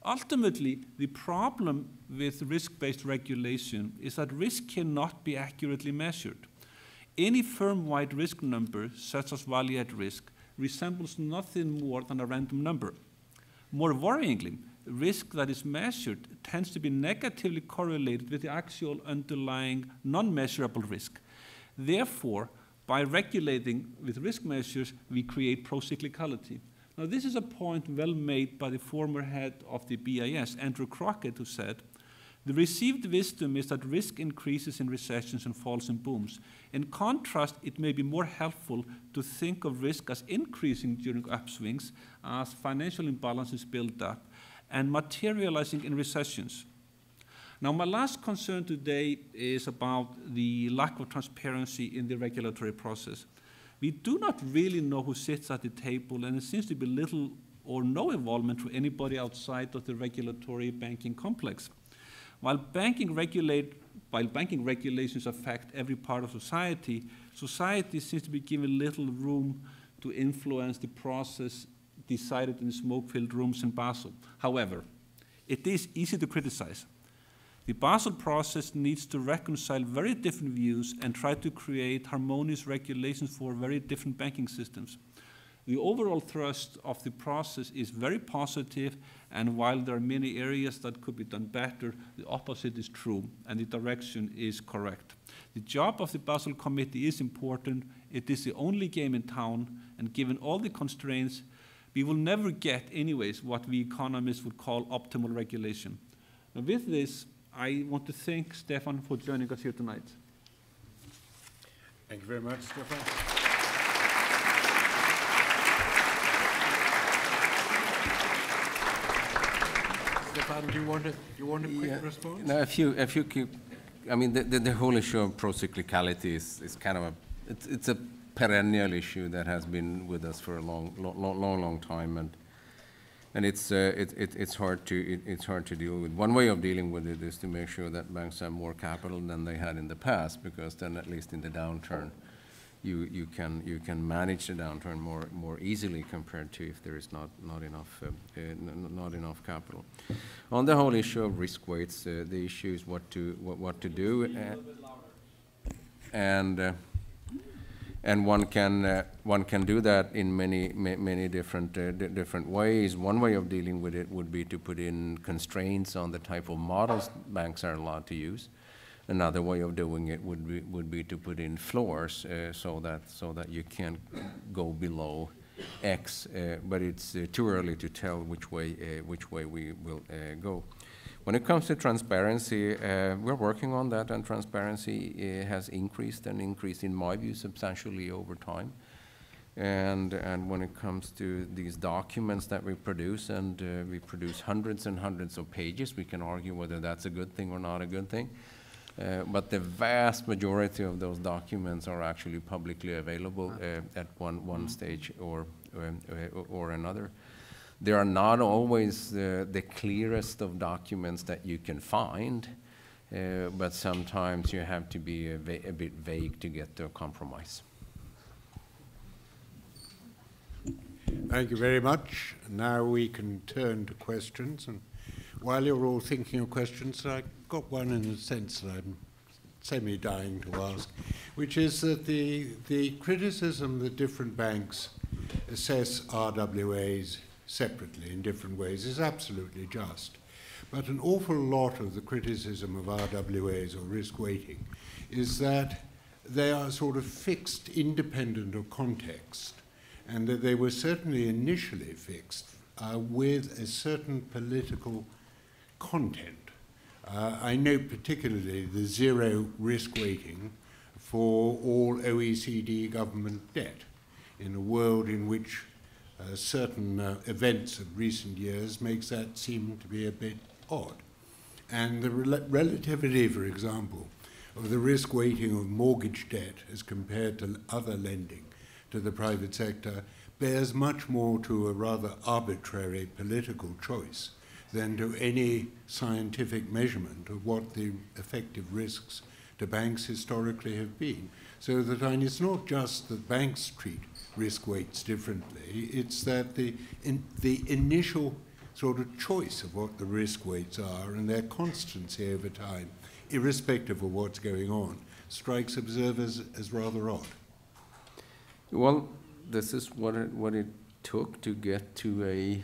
Ultimately, the problem with risk-based regulation is that risk cannot be accurately measured. Any firm-wide risk number, such as value at risk, resembles nothing more than a random number. More worryingly, risk that is measured tends to be negatively correlated with the actual underlying non-measurable risk. Therefore, by regulating with risk measures, we create pro-cyclicality. Now, this is a point well made by the former head of the BIS, Andrew Crockett, who said, "The received wisdom is that risk increases in recessions and falls in booms. In contrast, it may be more helpful to think of risk as increasing during upswings as financial imbalances build up and materializing in recessions." Now, my last concern today is about the lack of transparency in the regulatory process. We do not really know who sits at the table, and it seems to be little or no involvement from anybody outside of the regulatory banking complex. While banking regulations affect every part of society, society seems to be given little room to influence the process decided in smoke-filled rooms in Basel. However, it is easy to criticize. The Basel process needs to reconcile very different views and try to create harmonious regulations for very different banking systems. The overall thrust of the process is very positive, and while there are many areas that could be done better, the opposite is true, and the direction is correct. The job of the Basel Committee is important. It is the only game in town, and given all the constraints, we will never get, anyways, what we economists would call optimal regulation. Now, with this, I want to thank Stefan for joining us here tonight.
Thank you very much, Stefan. Stefan, do you want a quick response?
No, if you keep, I mean, the whole issue of pro-cyclicality is kind of it's a perennial issue that has been with us for a long time, and it's hard to deal with. One way of dealing with it is to make sure that banks have more capital than they had in the past, because then at least in the downturn, you can manage the downturn more easily compared to if there is not enough capital. On the whole issue of risk weights, the issue is what to do, and one can do that in many different ways. One way of dealing with it would be to put in constraints on the type of models banks are allowed to use. Another way of doing it would be to put in floors so that you can't go below X, but it's too early to tell which way we will go. When it comes to transparency, we're working on that, and transparency has increased in my view substantially over time. And when it comes to these documents that we produce, and we produce hundreds and hundreds of pages, we can argue whether that's a good thing or not a good thing. But the vast majority of those documents are actually publicly available at one stage or another. They are not always the clearest of documents that you can find, but sometimes you have to be a bit vague to get to a compromise.
Thank you very much. Now we can turn to questions. And while you're all thinking of questions, I've got one in the sense that I'm semi-dying to ask, which is that the criticism that different banks assess RWAs separately in different ways is absolutely just. But an awful lot of the criticism of RWAs or risk weighting is that they are sort of fixed independent of context, and that they were certainly initially fixed with a certain political content. I note particularly the zero risk weighting for all OECD government debt in a world in which certain events of recent years makes that seem to be a bit odd. And the relativity, for example, of the risk weighting of mortgage debt as compared to other lending to the private sector bears much more to a rather arbitrary political choice than to any scientific measurement of what the effective risks to banks historically have been. So that it's not just that banks treat risk weights differently, it's that the initial sort of choice of what the risk weights are and their constancy over time, irrespective of what's going on, strikes observers as rather odd.
Well, this is what it took to get to a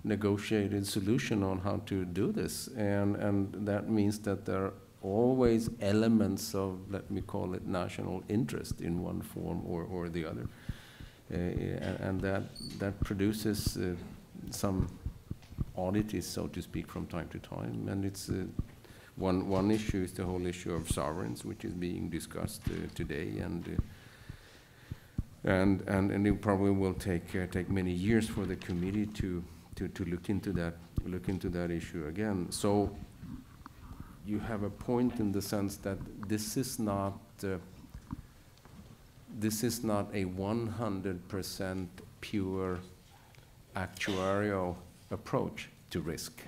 negotiated solution on how to do this, and that means that there are always elements of, let me call it, national interest in one form or the other, and that produces some oddities, so to speak, from time to time. And it's one issue is the whole issue of sovereigns, which is being discussed today, and it probably will take many years for the committee to look into that issue again. So you have a point in the sense that this is not a 100% pure actuarial approach to risk.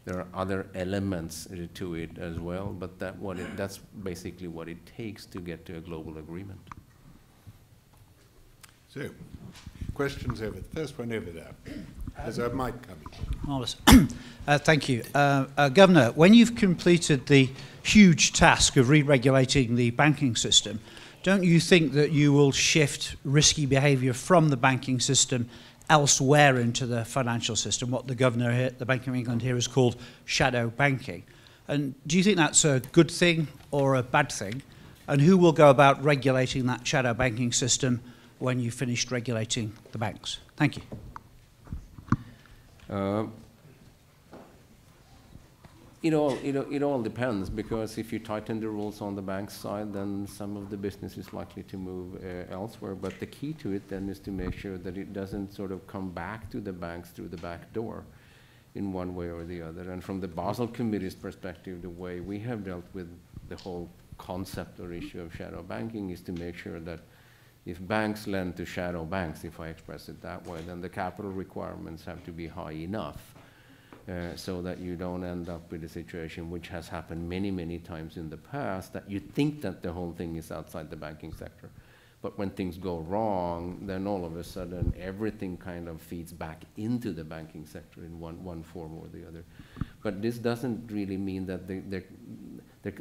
There are other elements to it as well, but that's basically what it takes to get to a global agreement.
So, questions over, the first one over there. There's a mic coming.
Marvelous. Thank you. Governor, when you've completed the huge task of re-regulating the banking system, don't you think that you will shift risky behaviour from the banking system elsewhere into the financial system, what the Governor here, the Bank of England here has called shadow banking? And do you think that's a good thing or a bad thing? And who will go about regulating that shadow banking system when you've finished regulating the banks? Thank you.
It all depends, because if you tighten the rules on the bank side, then some of the business is likely to move elsewhere. But the key to it then is to make sure that it doesn't sort of come back to the banks through the back door in one way or the other. And from the Basel Committee's perspective, the way we have dealt with the whole concept or issue of shadow banking is to make sure that if banks lend to shadow banks, if I express it that way, then the capital requirements have to be high enough so that you don't end up with a situation which has happened many, many times in the past, that you think that the whole thing is outside the banking sector. But when things go wrong, then all of a sudden everything kind of feeds back into the banking sector in one form or the other. But this doesn't really mean that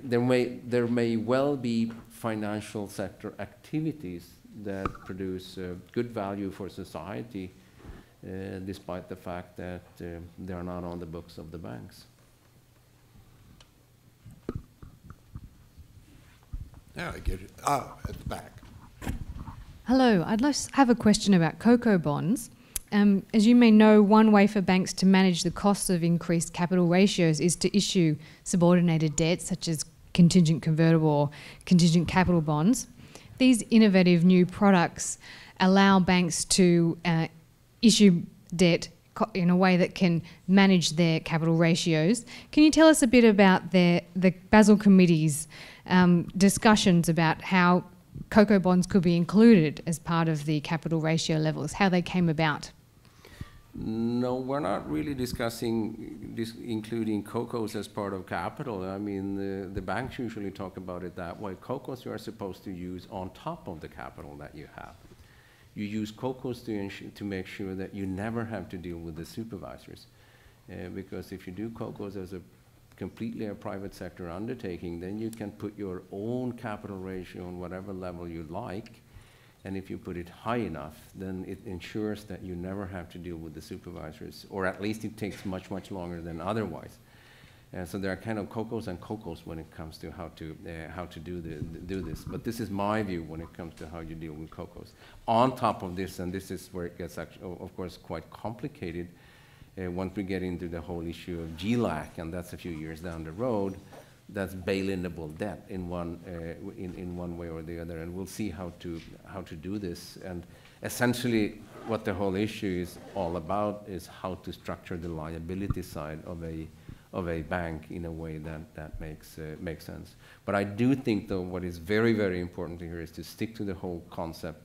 there may well be financial sector activities that produce good value for society, despite the fact that they are not on the books of the banks.
Now I get it. Ah, at the back.
Hello, I'd like to have a question about cocoa bonds. As you may know, one way for banks to manage the costs of increased capital ratios is to issue subordinated debt, such as contingent convertible or contingent capital bonds. These innovative new products allow banks to issue debt in a way that can manage their capital ratios. Can you tell us a bit about the Basel Committee's discussions about how cocoa bonds could be included as part of the capital ratio levels, how they came about?
No, we're not really discussing including COCOs as part of capital. I mean, the banks usually talk about it that way. COCOs you are supposed to use on top of the capital that you have. You use COCOs to make sure that you never have to deal with the supervisors. Because if you do COCOs as completely a private sector undertaking, then you can put your own capital ratio on whatever level you like. And if you put it high enough, then it ensures that you never have to deal with the supervisors, or at least it takes much, much longer than otherwise. So there are kind of COCOs and COCOs when it comes to how to do this. But this is my view when it comes to how you deal with COCOs. On top of this, and this is where it gets, actually, of course, quite complicated, once we get into the whole issue of GLaC, and that's a few years down the road, that's bail-inable debt in one way or the other, and we'll see how to do this. And essentially, what the whole issue is all about is how to structure the liability side of a bank in a way that makes sense. But I do think, though, what is very, very important here is to stick to the whole concept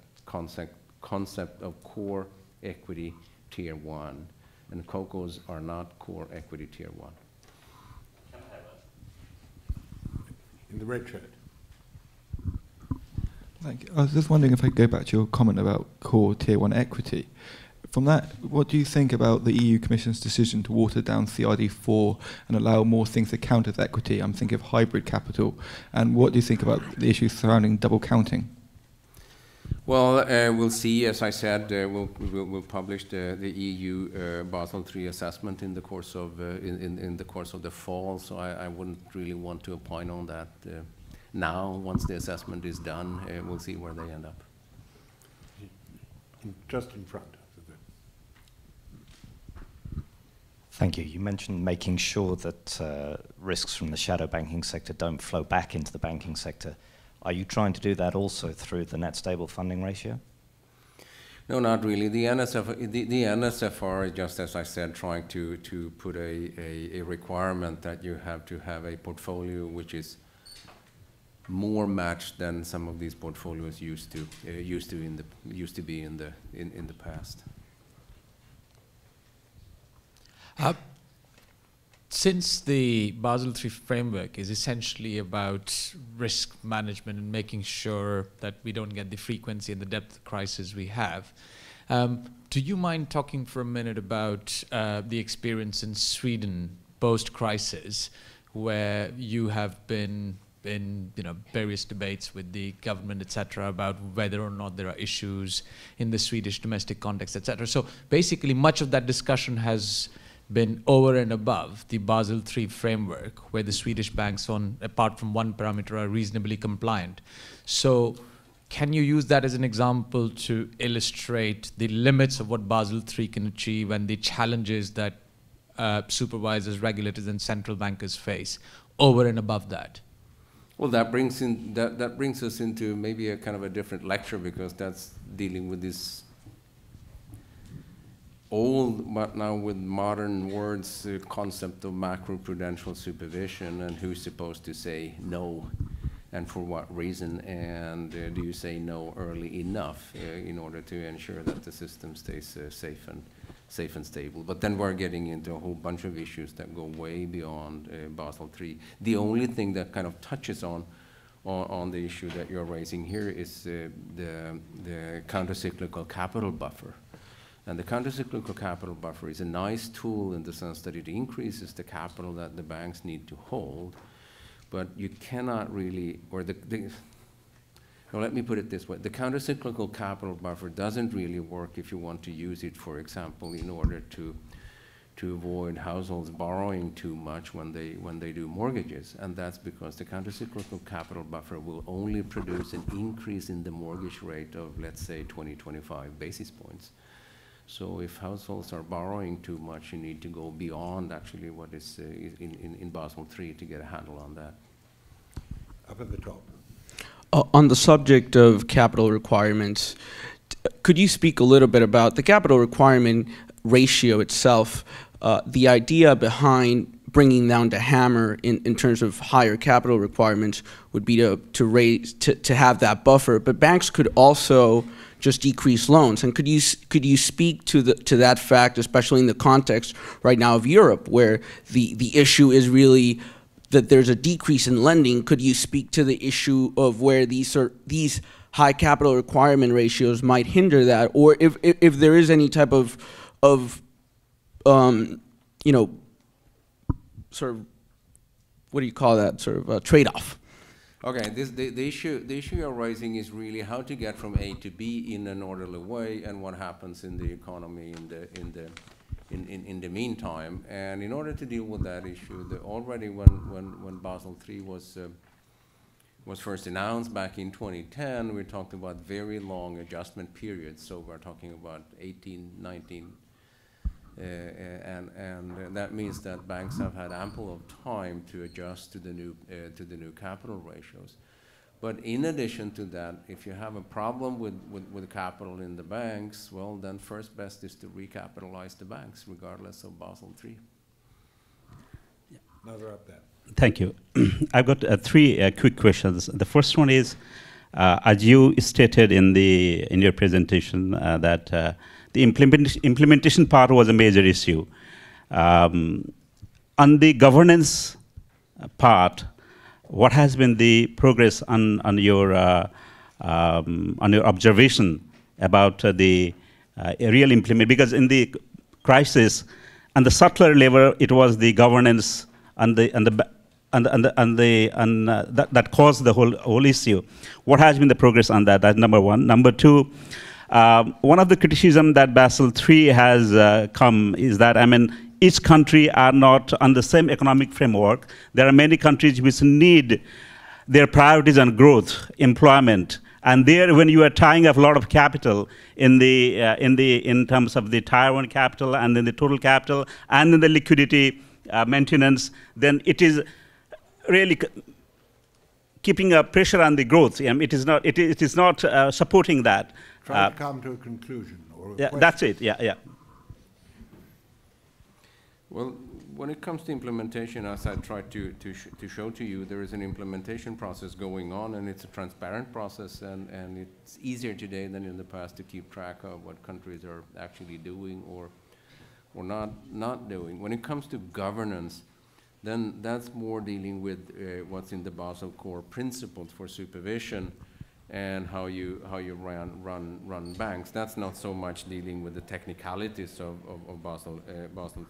of core equity tier 1, and COCOs are not core equity tier 1.
In the red shirt.
Thank you. I was just wondering if I could go back to your comment about core tier 1 equity. From that, what do you think about the EU Commission's decision to water down CRD4 and allow more things to count as equity? I'm thinking of hybrid capital. And what do you think about the issues surrounding double counting?
Well, we'll see. As I said, we'll publish the EU Basel III assessment in the course of the fall. So I wouldn't really want to opine on that now. Once the assessment is done, we'll see where they end up.
Just in front.
Thank you. You mentioned making sure that risks from the shadow banking sector don't flow back into the banking sector. Are you trying to do that also through the net stable funding ratio?
No, not really. The NSFR is, just as I said, trying to put a requirement that you have to have a portfolio which is more matched than some of these portfolios used to be in the past.
Since the Basel III framework is essentially about risk management and making sure that we don't get the frequency and the depth of crisis we have, do you mind talking for a minute about the experience in Sweden post-crisis, where you have been in various debates with the government, etc., about whether or not there are issues in the Swedish domestic context, etc. So basically, much of that discussion has been over and above the Basel III framework, where the Swedish banks, apart from one parameter, are reasonably compliant. So can you use that as an example to illustrate the limits of what Basel III can achieve and the challenges that supervisors, regulators, and central bankers face over and above that?
Well, that brings us into maybe a kind of a different lecture, because that's dealing with this old, but now with modern words, concept of macroprudential supervision, and who's supposed to say no, and for what reason, and do you say no early enough in order to ensure that the system stays safe and stable. But then we're getting into a whole bunch of issues that go way beyond Basel III. The only thing that kind of touches on the issue that you're raising here is the countercyclical capital buffer. And the countercyclical capital buffer is a nice tool in the sense that it increases the capital that the banks need to hold, but you cannot really, let me put it this way. The countercyclical capital buffer doesn't really work if you want to use it, for example, in order to to avoid households borrowing too much when they do mortgages, and that's because the countercyclical capital buffer will only produce an increase in the mortgage rate of, let's say, 20-25 basis points. So if households are borrowing too much, you need to go beyond actually what is in Basel III to get a handle on that.
Up at the top.
On the subject of capital requirements, could you speak a little bit about the capital requirement ratio itself, the idea behind bringing down the hammer in terms of higher capital requirements would be to have that buffer, but banks could also just decrease loans. And could you speak to that fact, especially in the context right now of Europe, where the issue is really that there's a decrease in lending? Could you speak to the issue of where these high capital requirement ratios might hinder that, or if there is any type of you know, sort of, what do you call that, sort of a trade-off?
Okay, the issue you're raising is really how to get from A to B in an orderly way, and what happens in the economy in the meantime. And in order to deal with that issue, already when Basel III was first announced back in 2010, we talked about very long adjustment periods. So we're talking about 18, 19. And that means that banks have had ample of time to adjust to the new capital ratios. But in addition to that, if you have a problem with capital in the banks, well, then first best is to recapitalize the banks, regardless of Basel III.
Yeah. Another up there.
Thank you. I've got three quick questions. The first one is, as you stated in your presentation, that the implementation part was a major issue. On the governance part, what has been the progress on your observation about the real implement? Because in the crisis, on the subtler level, it was the governance that caused the whole issue. What has been the progress on that? That's number one. Number two, one of the criticism that Basel III has come is that, I mean, each country are not on the same economic framework. There are many countries which need their priorities on growth, employment, and there, when you are tying up a lot of capital in terms of the Tier 1 capital and then the total capital and in the liquidity maintenance, then it is really keeping a pressure on the growth. It is not supporting that.
Try to come to a conclusion. Or
yeah, that's it. Yeah.
Well, when it comes to implementation, as I tried to show to you, there is an implementation process going on, and it's a transparent process, and it's easier today than in the past to keep track of what countries are actually doing or not doing. When it comes to governance, then that's more dealing with what's in the Basel core principles for supervision and how you run banks. That's not so much dealing with the technicalities of Basel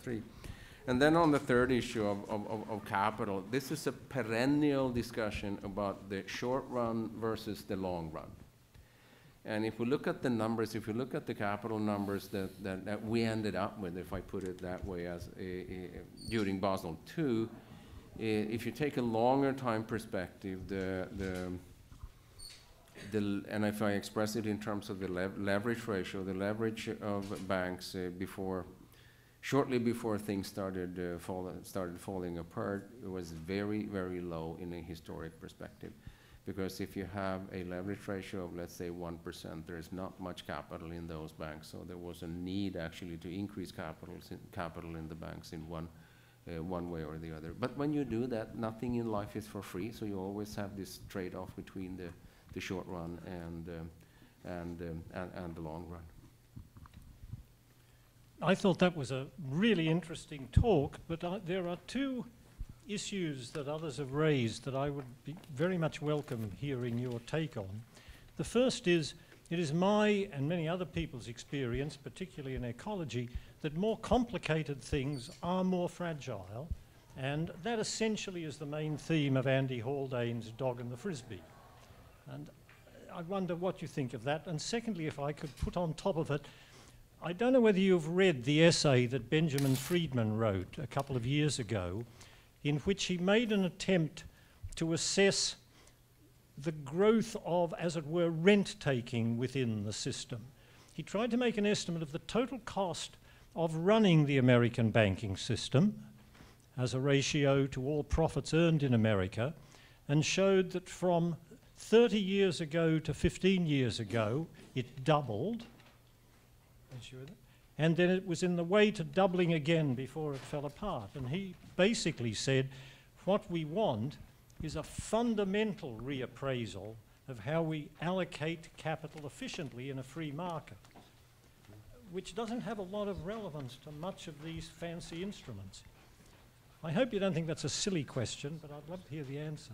III. And then on the third issue of capital, this is a perennial discussion about the short run versus the long run. And if we look at the numbers, if we look at the capital numbers that we ended up with, if I put it that way, as during Basel II, if you take a longer time perspective, and if I express it in terms of the leverage ratio, the leverage of banks shortly before things started falling apart, it was very, very low in a historic perspective. Because if you have a leverage ratio of, let's say, 1%, there's not much capital in those banks. So there was a need actually to increase capital in the banks in one way or the other. But when you do that, nothing in life is for free. So you always have this trade-off between the short run and the long run.
I thought that was a really interesting talk, but there are two issues that others have raised that I would be very much welcome hearing your take on. The first is, it is my and many other people's experience, particularly in ecology, that more complicated things are more fragile, and that essentially is the main theme of Andy Haldane's Dog and the Frisbee. And I wonder what you think of that. And secondly, if I could put on top of it, I don't know whether you've read the essay that Benjamin Friedman wrote a couple of years ago, in which he made an attempt to assess the growth of, as it were, rent-taking within the system. He tried to make an estimate of the total cost of running the American banking system as a ratio to all profits earned in America, and showed that from 30 years ago to 15 years ago, it doubled. And then it was in the way to doubling again before it fell apart. And he basically said, what we want is a fundamental reappraisal of how we allocate capital efficiently in a free market, which doesn't have a lot of relevance to much of these fancy instruments. I hope you don't think that's a silly question, but I'd love to hear the answer.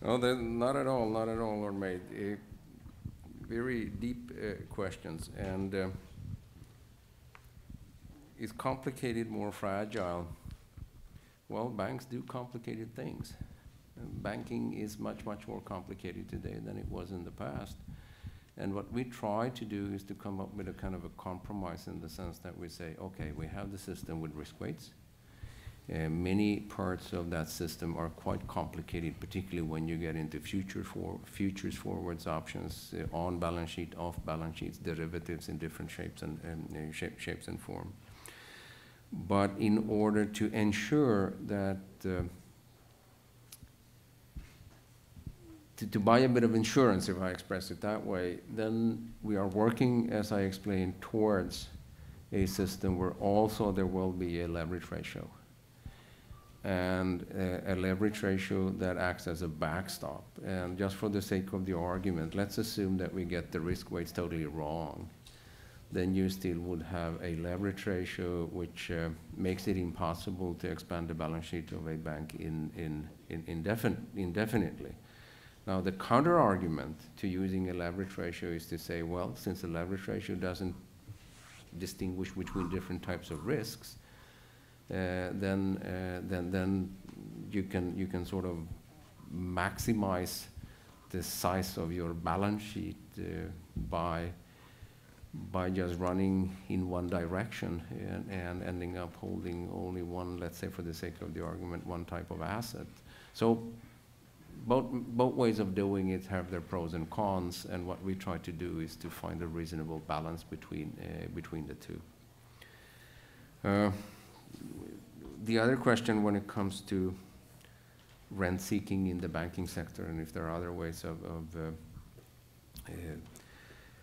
No, not at all, Lord Mayor. Very deep questions, and is complicated more fragile? Well, banks do complicated things. Banking is much, much more complicated today than it was in the past. And what we try to do is to come up with a kind of a compromise, in the sense that we say, okay, we have the system with risk weights. Many parts of that system are quite complicated, particularly when you get into futures, forwards, options, on balance sheet, off balance sheets, derivatives in different shapes and form. But in order to ensure that to buy a bit of insurance, if I express it that way, then we are working, as I explained, towards a system where also there will be a leverage ratio. And a leverage ratio that acts as a backstop. And just for the sake of the argument, let's assume that we get the risk weights totally wrong. Then you still would have a leverage ratio which makes it impossible to expand the balance sheet of a bank indefinitely. Now, the counter argument to using a leverage ratio is to say, well, since the leverage ratio doesn't distinguish between different types of risks, then you can sort of maximize the size of your balance sheet by just running in one direction and ending up holding only one, let's say for the sake of the argument, one type of asset. So both ways of doing it have their pros and cons, and what we try to do is to find a reasonable balance between the two. The other question when it comes to rent seeking in the banking sector, and if there are other ways of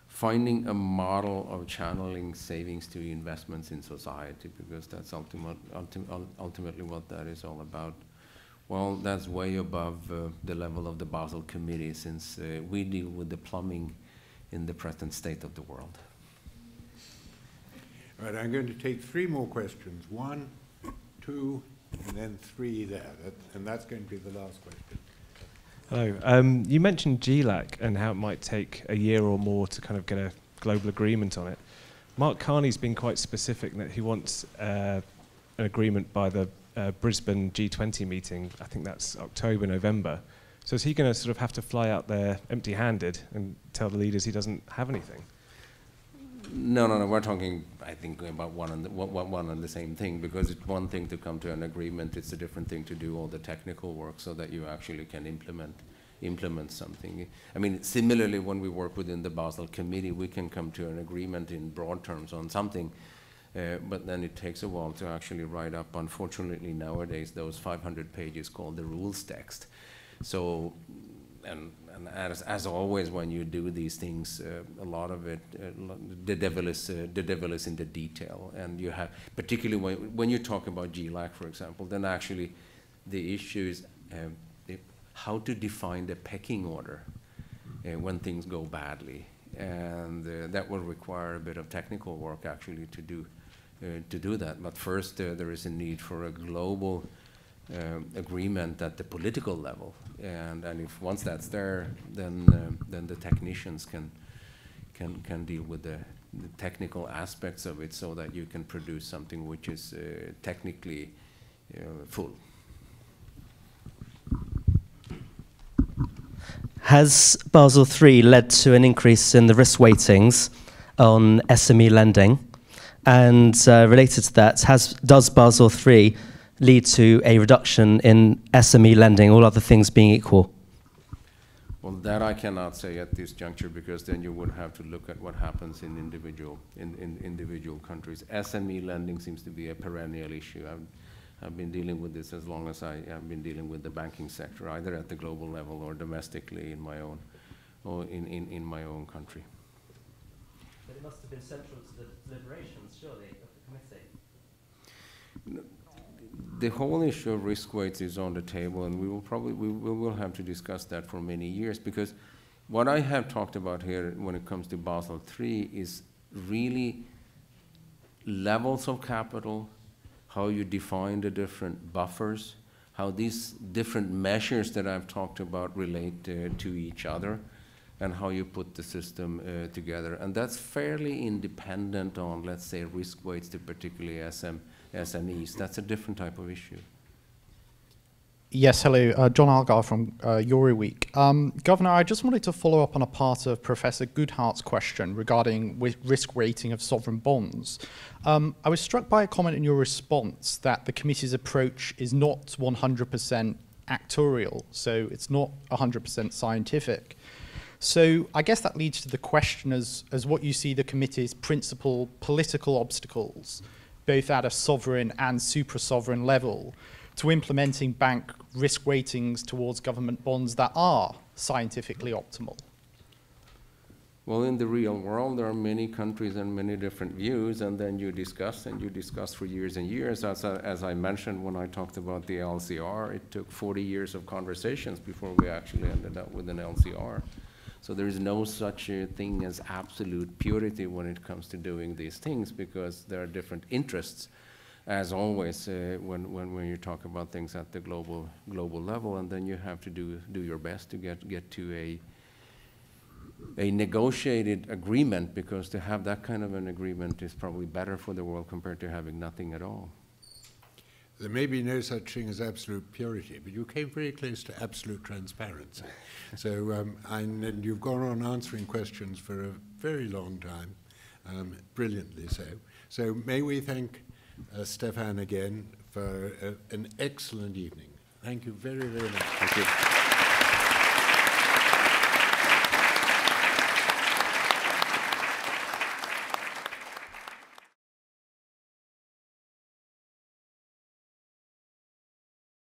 finding a model of channeling savings to investments in society, because that's ultimately what that is all about. Well, that's way above the level of the Basel Committee, since we deal with the plumbing in the present state of the world.
All right, I'm going to take 3 more questions. 1, 2, and then 3 there. And that's going to be the last question.
Hello. You mentioned GLaC and how it might take a year or more to kind of get a global agreement on it. Mark Carney's been quite specific that he wants an agreement by the Brisbane G20 meeting. I think that's October, November. So is he going to sort of have to fly out there empty-handed and tell the leaders he doesn't have anything?
No. We're talking, I think, about one and the same thing, because it's one thing to come to an agreement. It's a different thing to do all the technical work so that you actually can implement something. I mean, similarly, when we work within the Basel Committee, we can come to an agreement in broad terms on something, but then it takes a while to actually write up, unfortunately, nowadays, those 500 pages called the rules text. So, and as always, when you do these things, a lot of it, the devil is in the detail. And you have, particularly when you talk about GLaC, for example, then actually the issue is how to define the pecking order when things go badly, and that will require a bit of technical work actually to do that. But first, there is a need for a global agreement at the political level, and if once that's there, then the technicians can deal with the technical aspects of it, so that you can produce something which is technically full.
Has Basel III led to an increase in the risk weightings? on SME lending? And related to that, does Basel III lead to a reduction in SME lending, all other things being equal?
Well, that I cannot say at this juncture, because then you would have to look at what happens in individual countries. SME lending seems to be a perennial issue. I've been dealing with this as long as I have been dealing with the banking sector, either at the global level or domestically in my own, or in my own country.
But it must have been central to the deliberations, surely, of the committee.
The whole issue of risk weights is on the table, and we will have to discuss that for many years, because what I have talked about here when it comes to Basel III is really levels of capital, how you define the different buffers, how these different measures that I've talked about relate to each other, and how you put the system together. And that's fairly independent on, let's say, risk weights to particularly SMEs. That's a different type of issue.
Yes, hello, John Algar from Euroweek. Governor, I just wanted to follow up on a part of Professor Goodhart's question regarding risk rating of sovereign bonds. I was struck by a comment in your response that the committee's approach is not 100% actuarial, so it's not 100% scientific. So I guess that leads to the question as what you see the committee's principal political obstacles, both at a sovereign and supra-sovereign level, to implementing bank risk weightings towards government bonds that are scientifically optimal?
Well, in the real world, there are many countries and many different views, and then you discuss for years and years. As I mentioned when I talked about the LCR, it took 40 years of conversations before we actually ended up with an LCR. So there is no such a thing as absolute purity when it comes to doing these things, because there are different interests, as always, when you talk about things at the global level, and then you have to do your best to get to a negotiated agreement, because to have that kind of an agreement is probably better for the world compared to having nothing at all.
There may be no such thing as absolute purity, but you came very close to absolute transparency. So, and you've gone on answering questions for a very long time, brilliantly so. So may we thank Stefan again for an excellent evening. Thank you very, very much.
Thank you.